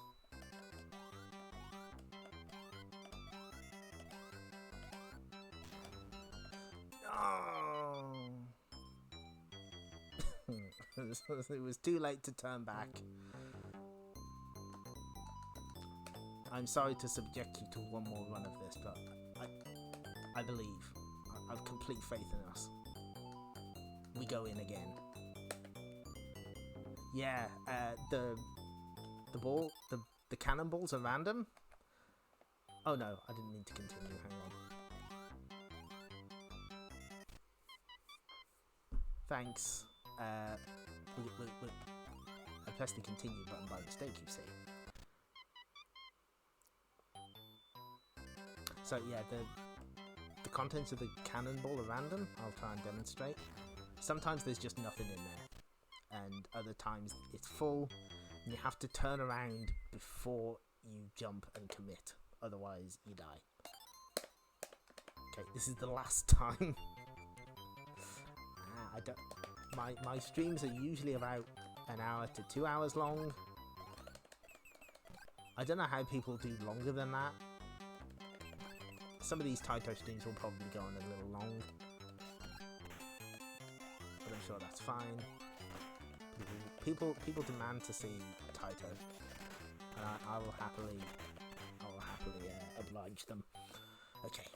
It was too late to turn back. I'm sorry to subject you to one more run of this, but I believe. I have complete faith in us. We go in again. Yeah, the cannonballs are random. Oh no, I didn't mean to continue. Hang on. Thanks. I pressed the continue button by mistake, you see. So yeah, the contents of the cannonball are random. I'll try and demonstrate. Sometimes there's just nothing in there, and other times it's full, and you have to turn around before you jump and commit. Otherwise, you die. Okay, this is the last time. I don't. My streams are usually about an hour to 2 hours long. I don't know how people do longer than that. Some of these Taito streams will probably go on a little long, but I'm sure that's fine. People demand to see Taito, and I will happily oblige them. Okay.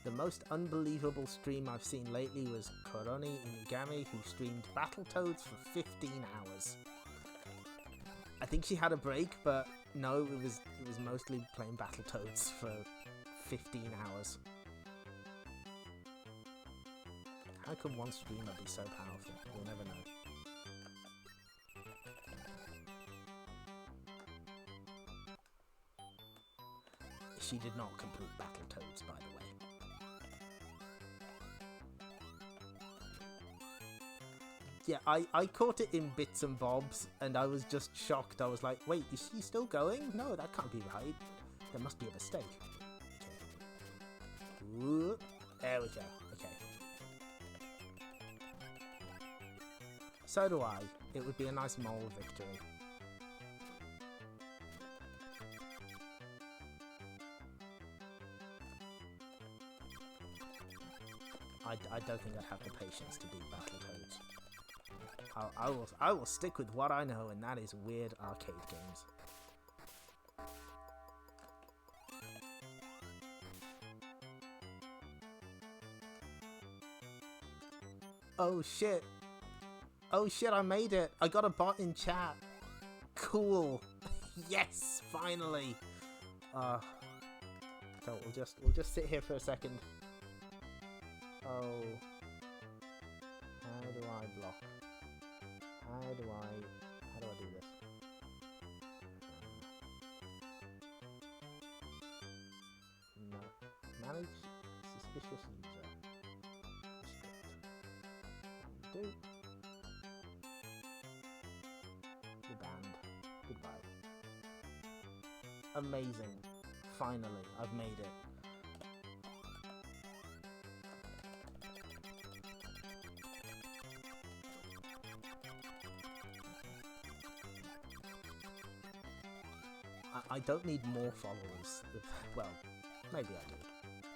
The most unbelievable stream I've seen lately was Koroni Inugami, who streamed Battletoads for 15 hours. I think she had a break, but no, it was mostly playing Battletoads for 15 hours. How could one streamer be so powerful? We'll never know. she did not complete Battletoads, by the way. Yeah, I caught it in bits and bobs, and I was just shocked. I was like, wait, is she still going? No, that can't be right. There must be a mistake. Okay. Ooh, there we go. Okay. So do I. It would be a nice moral victory. I don't think I'd have the patience to beat Battletoads. I will stick with what I know, and that is weird arcade games. Oh shit! Oh shit! I made it! I got a bot in chat. Cool. Yes, finally. So we'll just sit here for a second. Oh, how do I block? How do I do this? No. Manage suspicious user. Restrict. Do. You're banned. Goodbye. Amazing. Finally, I've made it. I don't need more followers. Well, maybe I do,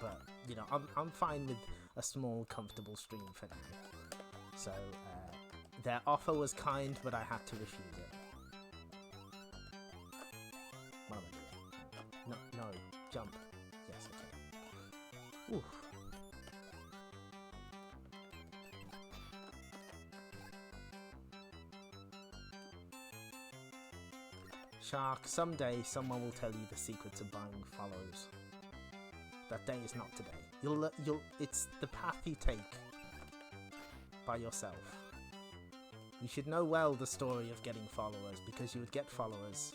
but you know, I'm fine with a small, comfortable stream for now. So their offer was kind, but I had to refuse it. What am I doing? No, jump. Yes, okay. Oof. Shark, someday someone will tell you the secrets of buying follows. That day is not today. It's the path you take by yourself. You should know well the story of getting followers, because you would get followers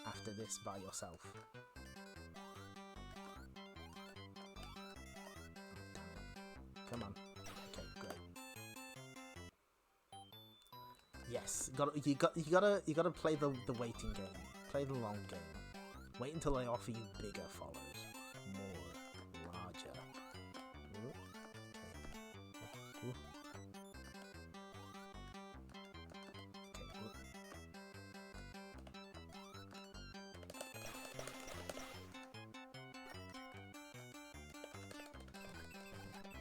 after this by yourself. Oh, come on. Okay, great. Yes, you gotta play the waiting game. Play the long game. Wait until they offer you bigger follows. More. Larger. Ooh. Okay. Ooh. Okay. Ooh.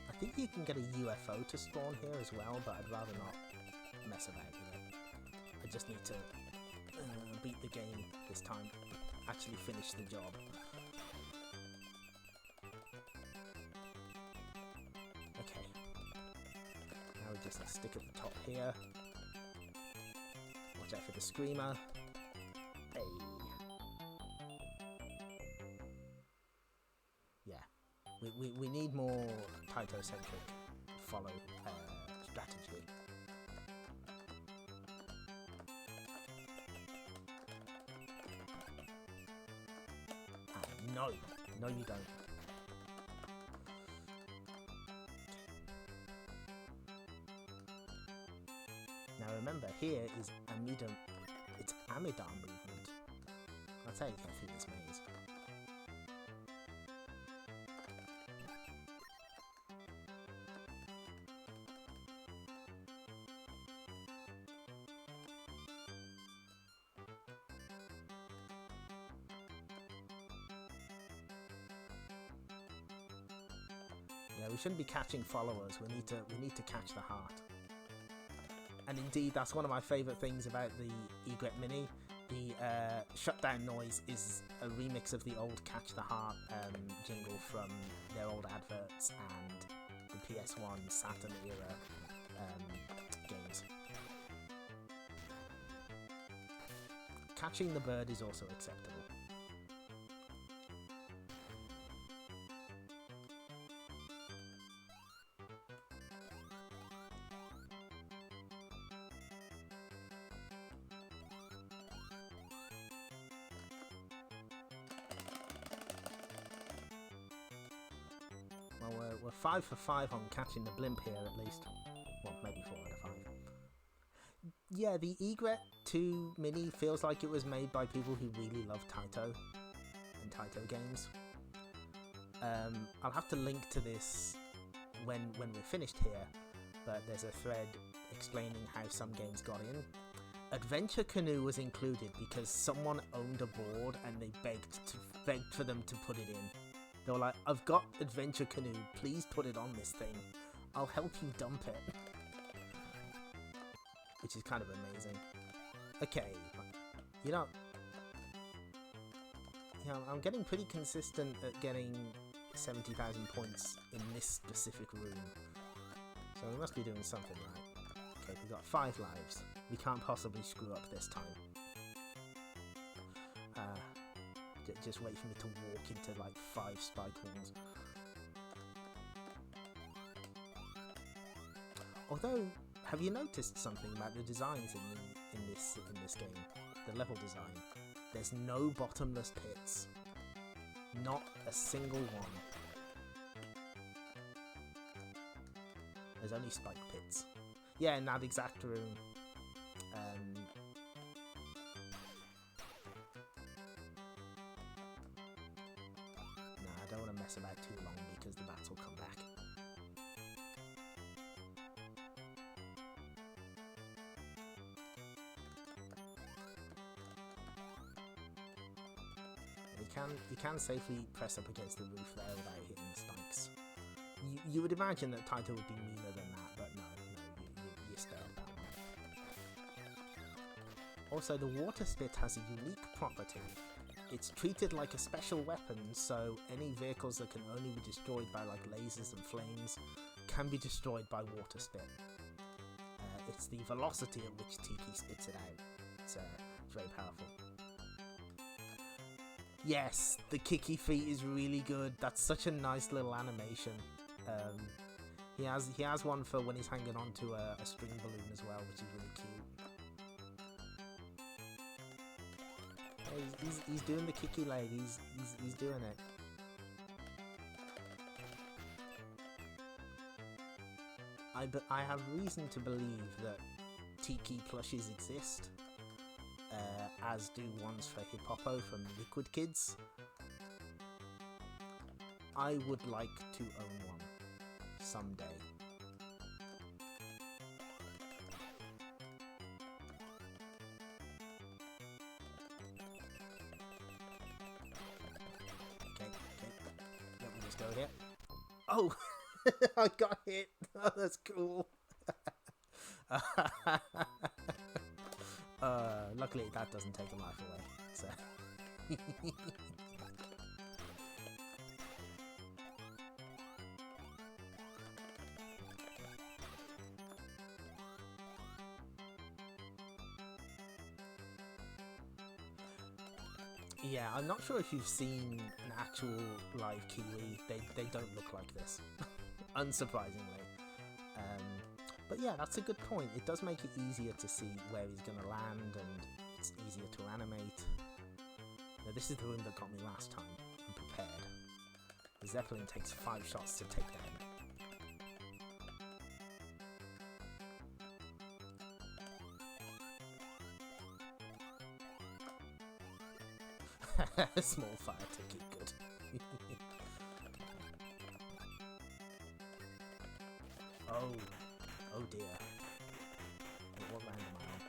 I think you can get a UFO to spawn here as well, but I'd rather not mess about with it. I just need to beat the game this time. Actually finish the job. Okay. Now we just stick at the top here. Watch out for the screamer. Hey. Yeah. We need more Taito-centric follow strategy. No, you don't. Now remember, here is Amidam. It's Amidam movement. That's how you get through this maze. Yeah, we shouldn't be catching followers. We need to catch the heart. And indeed, that's one of my favourite things about the Egret Mini. The shutdown noise is a remix of the old Catch the Heart jingle from their old adverts and the PS1 Saturn era games. Catching the bird is also acceptable. Well, we're 5 for 5 on catching the blimp here, at least. Well, maybe 4 out of 5. Yeah, the Egret II Mini feels like it was made by people who really love Taito and Taito games. I'll have to link to this when we're finished here, but there's a thread explaining how some games got in. Adventure Canoe was included because someone owned a board and they begged for them to put it in. They were like, "I've got Adventure Canoe, please put it on this thing. I'll help you dump it." Which is kind of amazing. Okay, you know, I'm getting pretty consistent at getting 70,000 points in this specific room. So we must be doing something right. Okay, we've got 5 lives. We can't possibly screw up this time. Just wait for me to walk into like 5 spike walls. Although, have you noticed something about the designs in this game? The level design. There's no bottomless pits. Not a single one. There's only spike pits. Yeah, in that exact room. Nah, I don't want to mess about too long because the bats will come back. You can safely press up against the roof there without hitting the spikes. You would imagine that Taito would be meaner than that, but no, you spared that one. Also, the water spit has a unique property. It's treated like a special weapon, so any vehicles that can only be destroyed by like lasers and flames can be destroyed by water spit. It's the velocity at which Tiki spits it out. It's very powerful. Yes, the kicky feet is really good. That's such a nice little animation. He has one for when he's hanging on to a string balloon as well, which is really cute. He's doing the kicky leg. He's doing it. I have reason to believe that Tiki plushies exist. As do ones for Hippopo from Liquid Kids. I would like to own one someday. Okay. Let me just go here. Oh! I got hit! Oh, that's cool. Luckily that doesn't take a life away, so... Yeah, I'm not sure if you've seen an actual live Kiwi. They don't look like this, unsurprisingly. But yeah, that's a good point. It does make it easier to see where he's going to land, and it's easier to animate. Now, this is the room that got me last time. I'm prepared. The Zeppelin takes 5 shots to take down. Small fire ticket, good. Oh dear. What round am I on?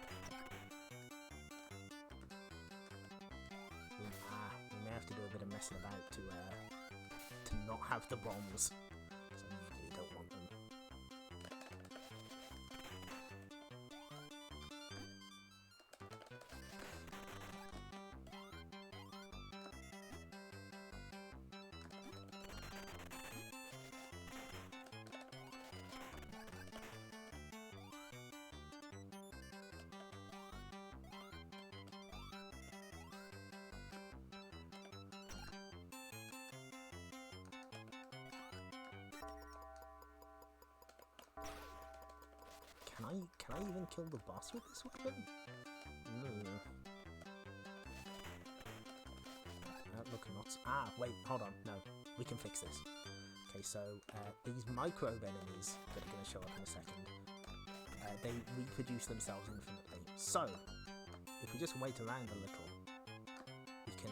We may have to do a bit of messing about to not have the bombs. So I really don't want them. Can I even kill the boss with this weapon? Look nuts. Ah, wait, hold on. No, we can fix this. Okay, so these microbe enemies that are going to show up in a second, they reproduce themselves infinitely. So, if we just wait around a little, we can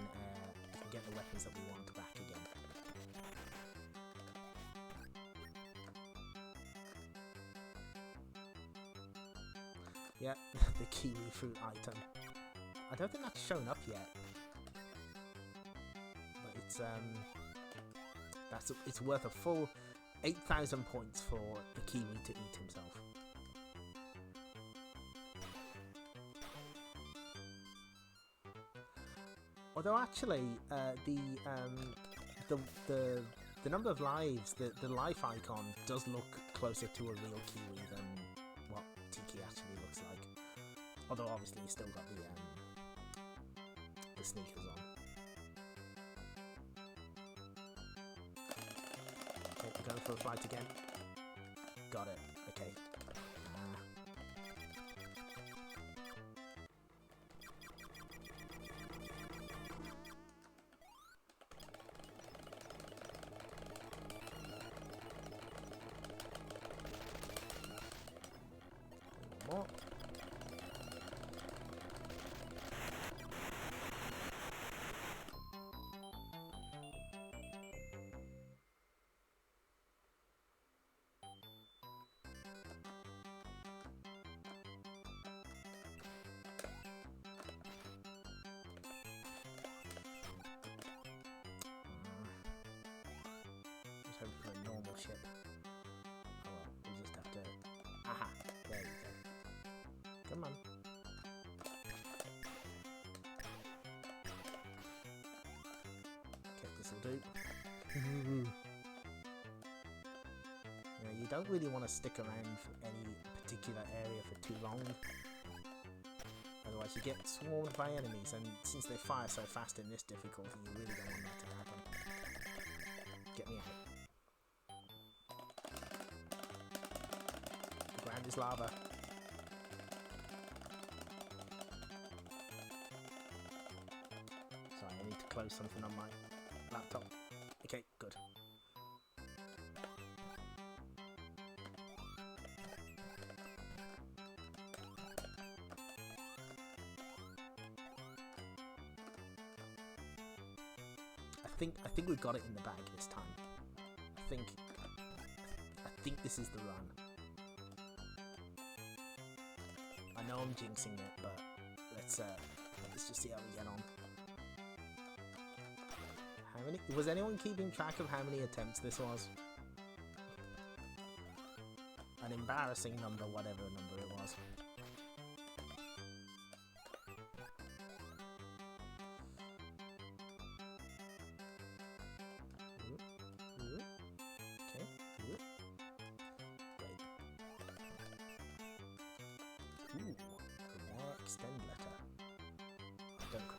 get the weapons that we want back again. Yeah, the kiwi fruit item. I don't think that's shown up yet, but it's worth a full 8,000 points for the kiwi to eat himself. Although actually, the number of lives, the life icon does look closer to a real kiwi than what Tiki actually looks like. Although obviously he's still got the sneakers on. Okay, we're going for a flight again. Got it. Okay. More. Just hope for a normal ship. Oh well, we just have to. Aha! There we go. Come on. Okay, this'll do. Yeah, you don't really want to stick around for any particular area for too long. Otherwise you get swarmed by enemies, and since they fire so fast in this difficulty, you really don't want that to happen. Get me out. The ground is lava. Sorry, I need to close something on my laptop. Okay, good. I think we've got it in the bag this time. I think this is the run. I know I'm jinxing it, but let's just see how we get on. How many? Was anyone keeping track of how many attempts this was? An embarrassing number, whatever number it was. Extend letter. I don't.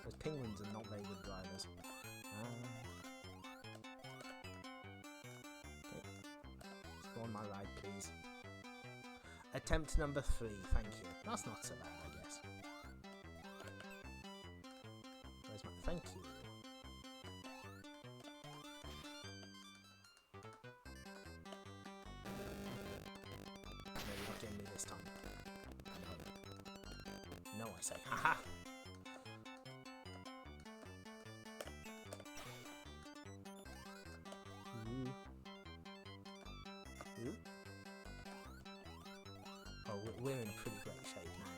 Those penguins are not very good drivers. Okay. Let's go on my ride, please. Attempt number 3. Thank you. That's not so bad, I guess. Where's my thank you? No, you're not getting me this time. No, I say, haha! Ooh. Ooh. Oh, we're in pretty great shape now.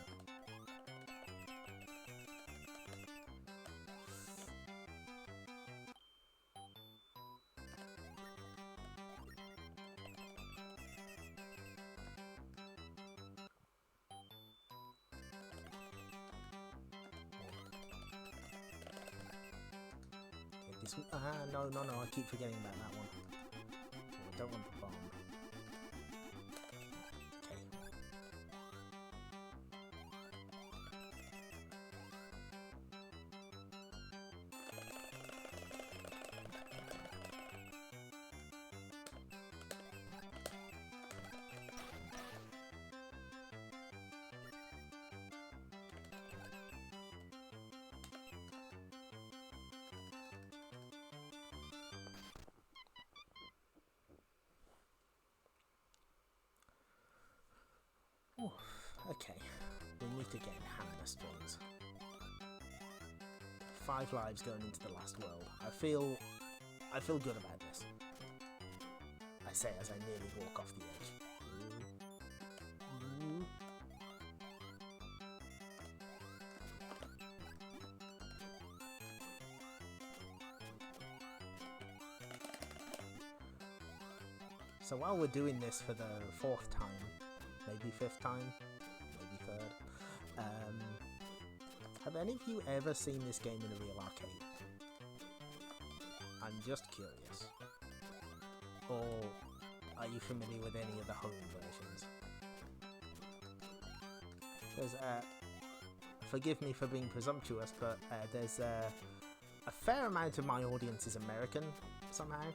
No, I keep forgetting about that one. Oh, I don't want the bomb. Okay. Oof, okay, we need to get in hammer strings. 5 lives going into the last world. I feel good about this. I say as I nearly walk off the edge. So while we're doing this for the 4th time, maybe 5th time, maybe 3rd, have any of you ever seen this game in a real arcade? I'm just curious. Or are you familiar with any of the home versions? There's forgive me for being presumptuous, but there's a fair amount of my audience is American somehow.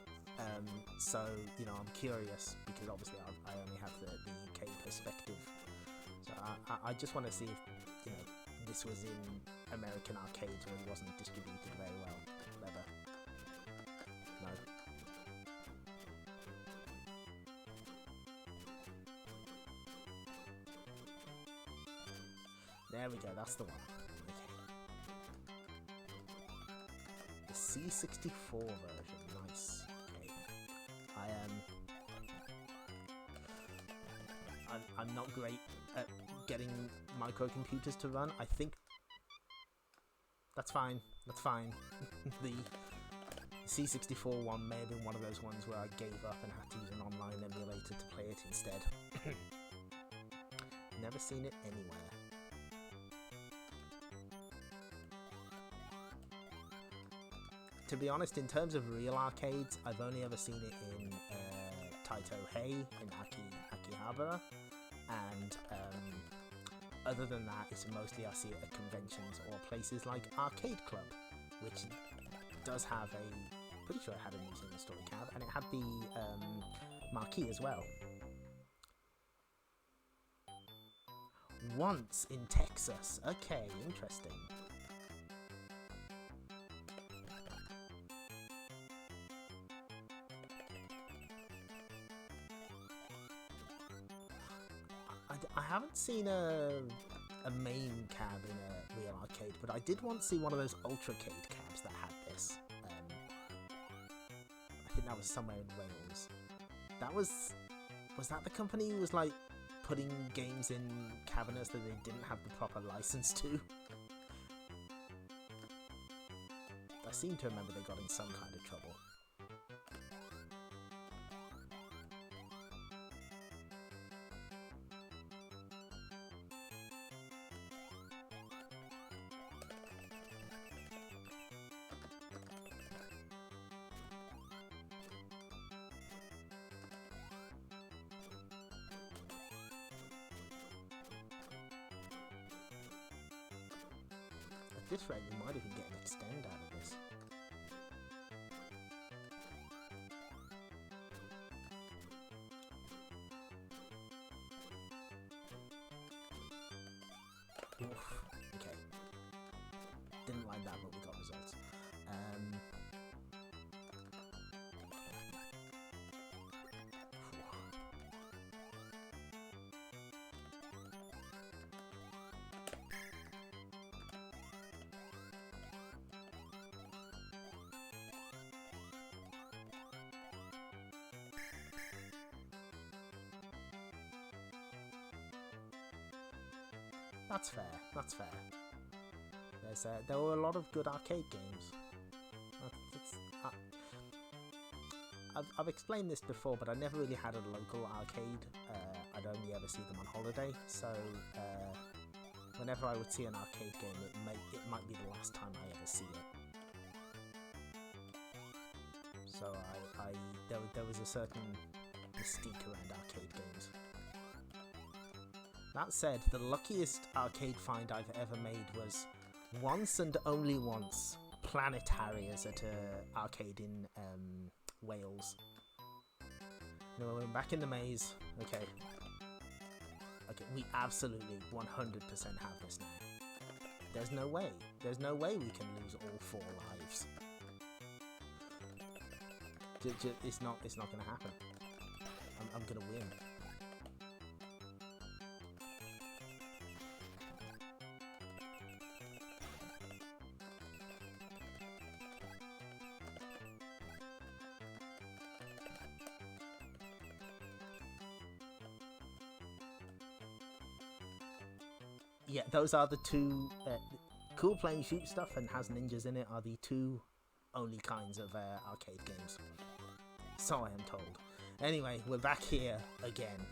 So, you know, I'm curious because obviously I only have the UK perspective. So I just want to see if, you know, this was in American arcades where it wasn't distributed very well. Clever. No. There we go, that's the one. Okay. The C64 version, nice. Okay. I'm not great at getting microcomputers to run. I think that's fine. That's fine. The C64 one may have been one of those ones where I gave up and had to use an online emulator to play it instead. Never seen it anywhere. To be honest, in terms of real arcades, I've only ever seen it in Taito Egret in Akihabara, and other than that, it's mostly I see it at conventions or places like Arcade Club, which does have a, pretty sure it had a NewZealand Story cab, and it had the marquee as well. Once in Texas. Okay, interesting. I haven't seen a main cab in a real arcade, but I did once see one of those Ultracade cabs that had this. I think that was somewhere in Wales. That was that the company who was like putting games in cabinets that they didn't have the proper license to? I seem to remember they got in some kind of trouble. At this rate, we might even get an extend out of this. Oof, okay. Didn't like that, but we got results. That's fair, that's fair. There were a lot of good arcade games. I've explained this before, but I never really had a local arcade. I'd only ever see them on holiday, so whenever I would see an arcade game, it might be the last time I ever see it. So there was a certain mystique around arcade games. That said, the luckiest arcade find I've ever made was once and only once Planet Harriers at an arcade in Wales. You know, we're back in the maze. Okay, we absolutely 100% have this now. There's no way we can lose all 4 lives. It's not gonna happen. I'm gonna win. yeah, those are the two cool playing shoot stuff and has ninjas in it are the two only kinds of arcade games. So I am told. Anyway, we're back here again.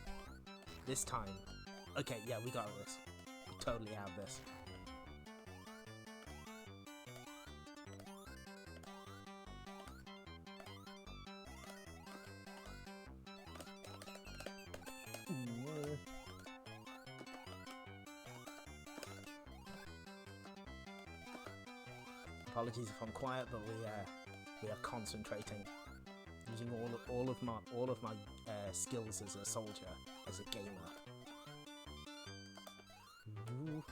This time. Okay, yeah, we got this. We totally have this. Apologies if I'm quiet, but we are concentrating, using all of my skills as a soldier, as a gamer. Ooh.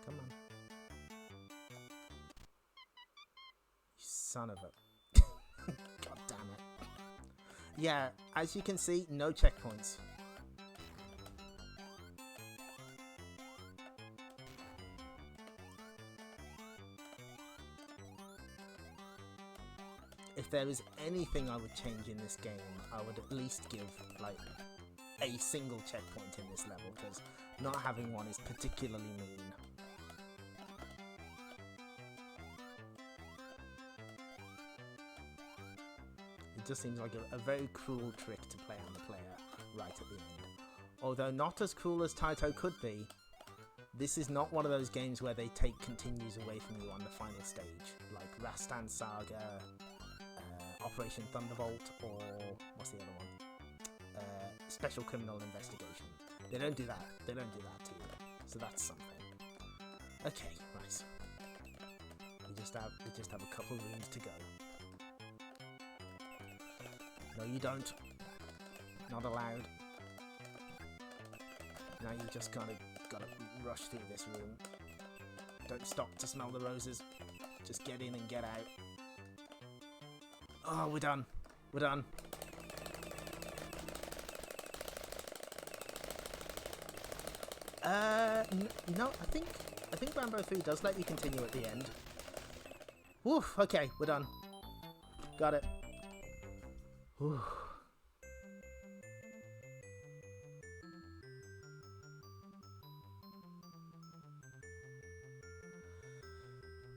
Come on, you son of a! God damn it! Yeah, as you can see, no checkpoints. If there is anything I would change in this game, I would at least give like a single checkpoint in this level, because not having one is particularly mean. It just seems like a very cruel trick to play on the player right at the end. Although not as cruel as Taito could be, this is not one of those games where they take continues away from you on the final stage, like Rastan Saga, Operation Thunderbolt, or what's the other one? Special Criminal Investigation. They don't do that. They don't do that to you. So that's something. Okay, nice. We just have a couple rooms to go. No, you don't. Not allowed. Now you just gotta rush through this room. Don't stop to smell the roses. Just get in and get out. Oh, we're done. We're done. No, I think Rambo 3 does let you continue at the end. Woof. Okay, we're done. Got it. Whew.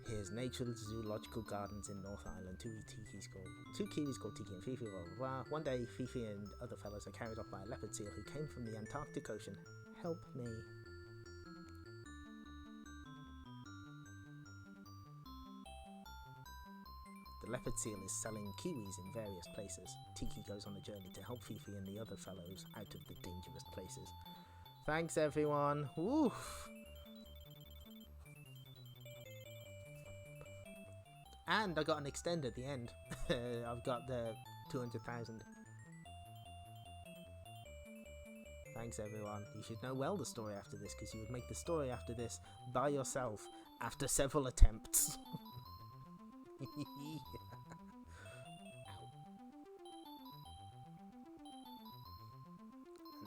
Here's Natural Zoological Gardens in North Island. Two Kiwis called Tiki and Fifi, blah blah blah. One day, Fifi and other fellows are carried off by a leopard seal who came from the Antarctic Ocean. Help me. The leopard seal is selling kiwis in various places. Tiki goes on a journey to help Fifi and the other fellows out of the dangerous places. Thanks, everyone. Woof. And I got an extend at the end. I've got the 200,000. Thanks, everyone. You should know well the story after this, because you would make the story after this by yourself after several attempts. And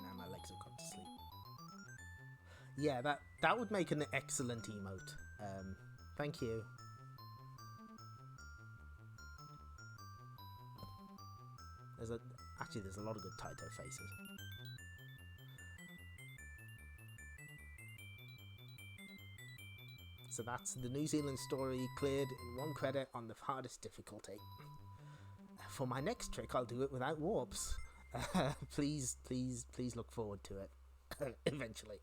now my legs have gone to sleep. Yeah, that would make an excellent emote. Thank you. There's a lot of good Taito faces. So that's the New Zealand story cleared, 1 credit on the hardest difficulty. For my next trick, I'll do it without warps. Please look forward to it. Eventually.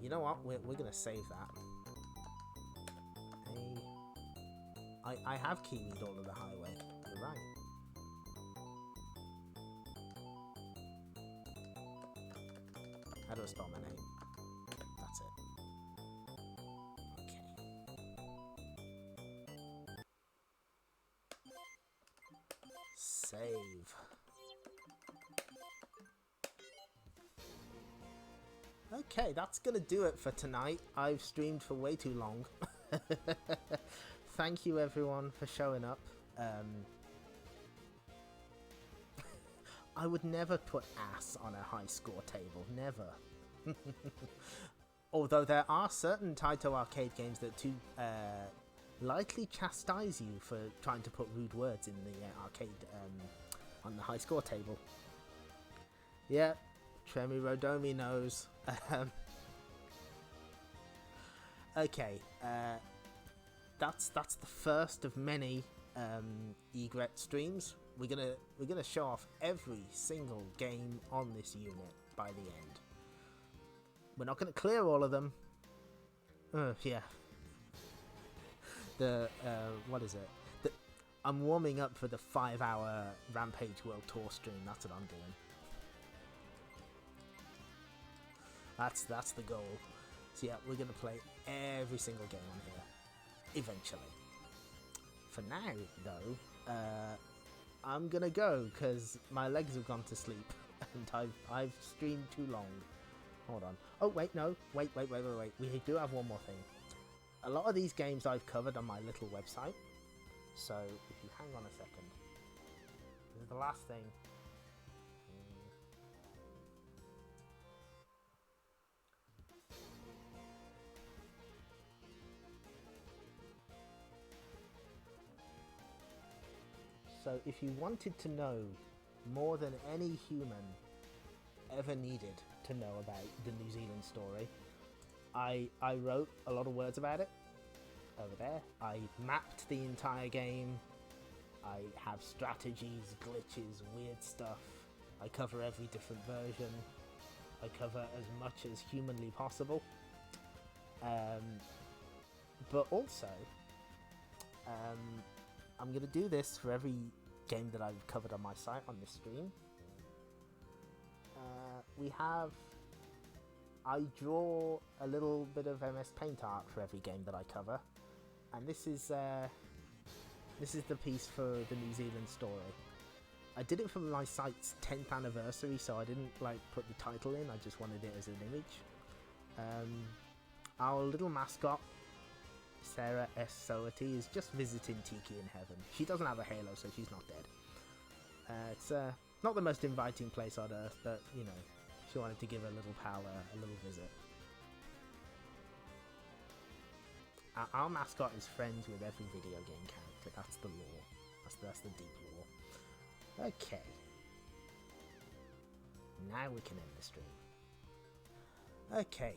You know what? We're gonna save that. Hey. I have kiwied all of the highway. You're right. How do I spell my name? That's it. Okay. Save. Okay, that's gonna do it for tonight. I've streamed for way too long. Thank you everyone for showing up. I would never put ass on a high score table, never. Although there are certain Taito arcade games that lightly chastise you for trying to put rude words in the arcade on the high score table. Yeah, Tremi Rodomi knows. Okay, that's the first of many Egret streams. We're gonna show off every single game on this unit by the end. We're not gonna clear all of them. Yeah. What is it? I'm warming up for the 5-hour Rampage World Tour stream. That's what I'm doing. That's the goal. So yeah, we're gonna play every single game on here eventually. For now, though, I'm gonna go because my legs have gone to sleep and I've streamed too long. Hold on. Oh wait, no, wait. We do have one more thing. A lot of these games I've covered on my little website. So if you hang on a second, this is the last thing. So if you wanted to know more than any human ever needed to know about the New Zealand story, I wrote a lot of words about it over there. I mapped the entire game. I have strategies, glitches, weird stuff. I cover every different version. I cover as much as humanly possible. But also, I'm going to do this for every game that I've covered on my site on this stream. I draw a little bit of MS Paint art for every game that I cover, and this is the piece for the New Zealand story. I did it for my site's 10th anniversary, so I didn't put the title in. I just wanted it as an image. Our little mascot, Sarah S. Sowerty, is just visiting Tiki in heaven. She doesn't have a halo, so she's not dead. It's not the most inviting place on Earth, but you know, she wanted to give her little pal a little visit. Our mascot is friends with every video game character. That's the lore. That's the deep lore. Okay. Now we can end the stream. Okay.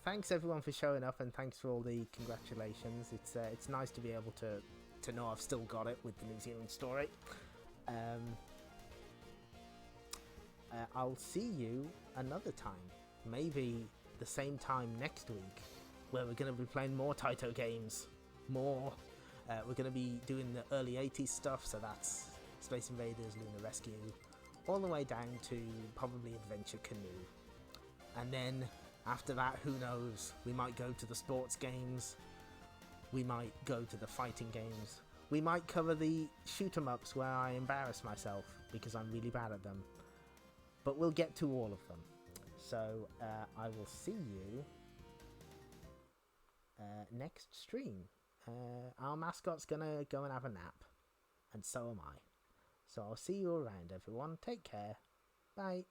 Thanks everyone for showing up, and thanks for all the congratulations. It's nice to be able to know I've still got it with the New Zealand story. I'll see you another time, maybe the same time next week, where we're going to be playing more Taito games. We're going to be doing the early 80s stuff, so that's Space Invaders, Lunar Rescue, all the way down to probably Adventure Canoe. And then after that, who knows, we might go to the sports games, we might go to the fighting games, we might cover the shoot-em-ups where I embarrass myself because I'm really bad at them. But we'll get to all of them. So I will see you next stream. Our mascot's gonna go and have a nap, and so am I. So I'll see you around, everyone. Take care. Bye.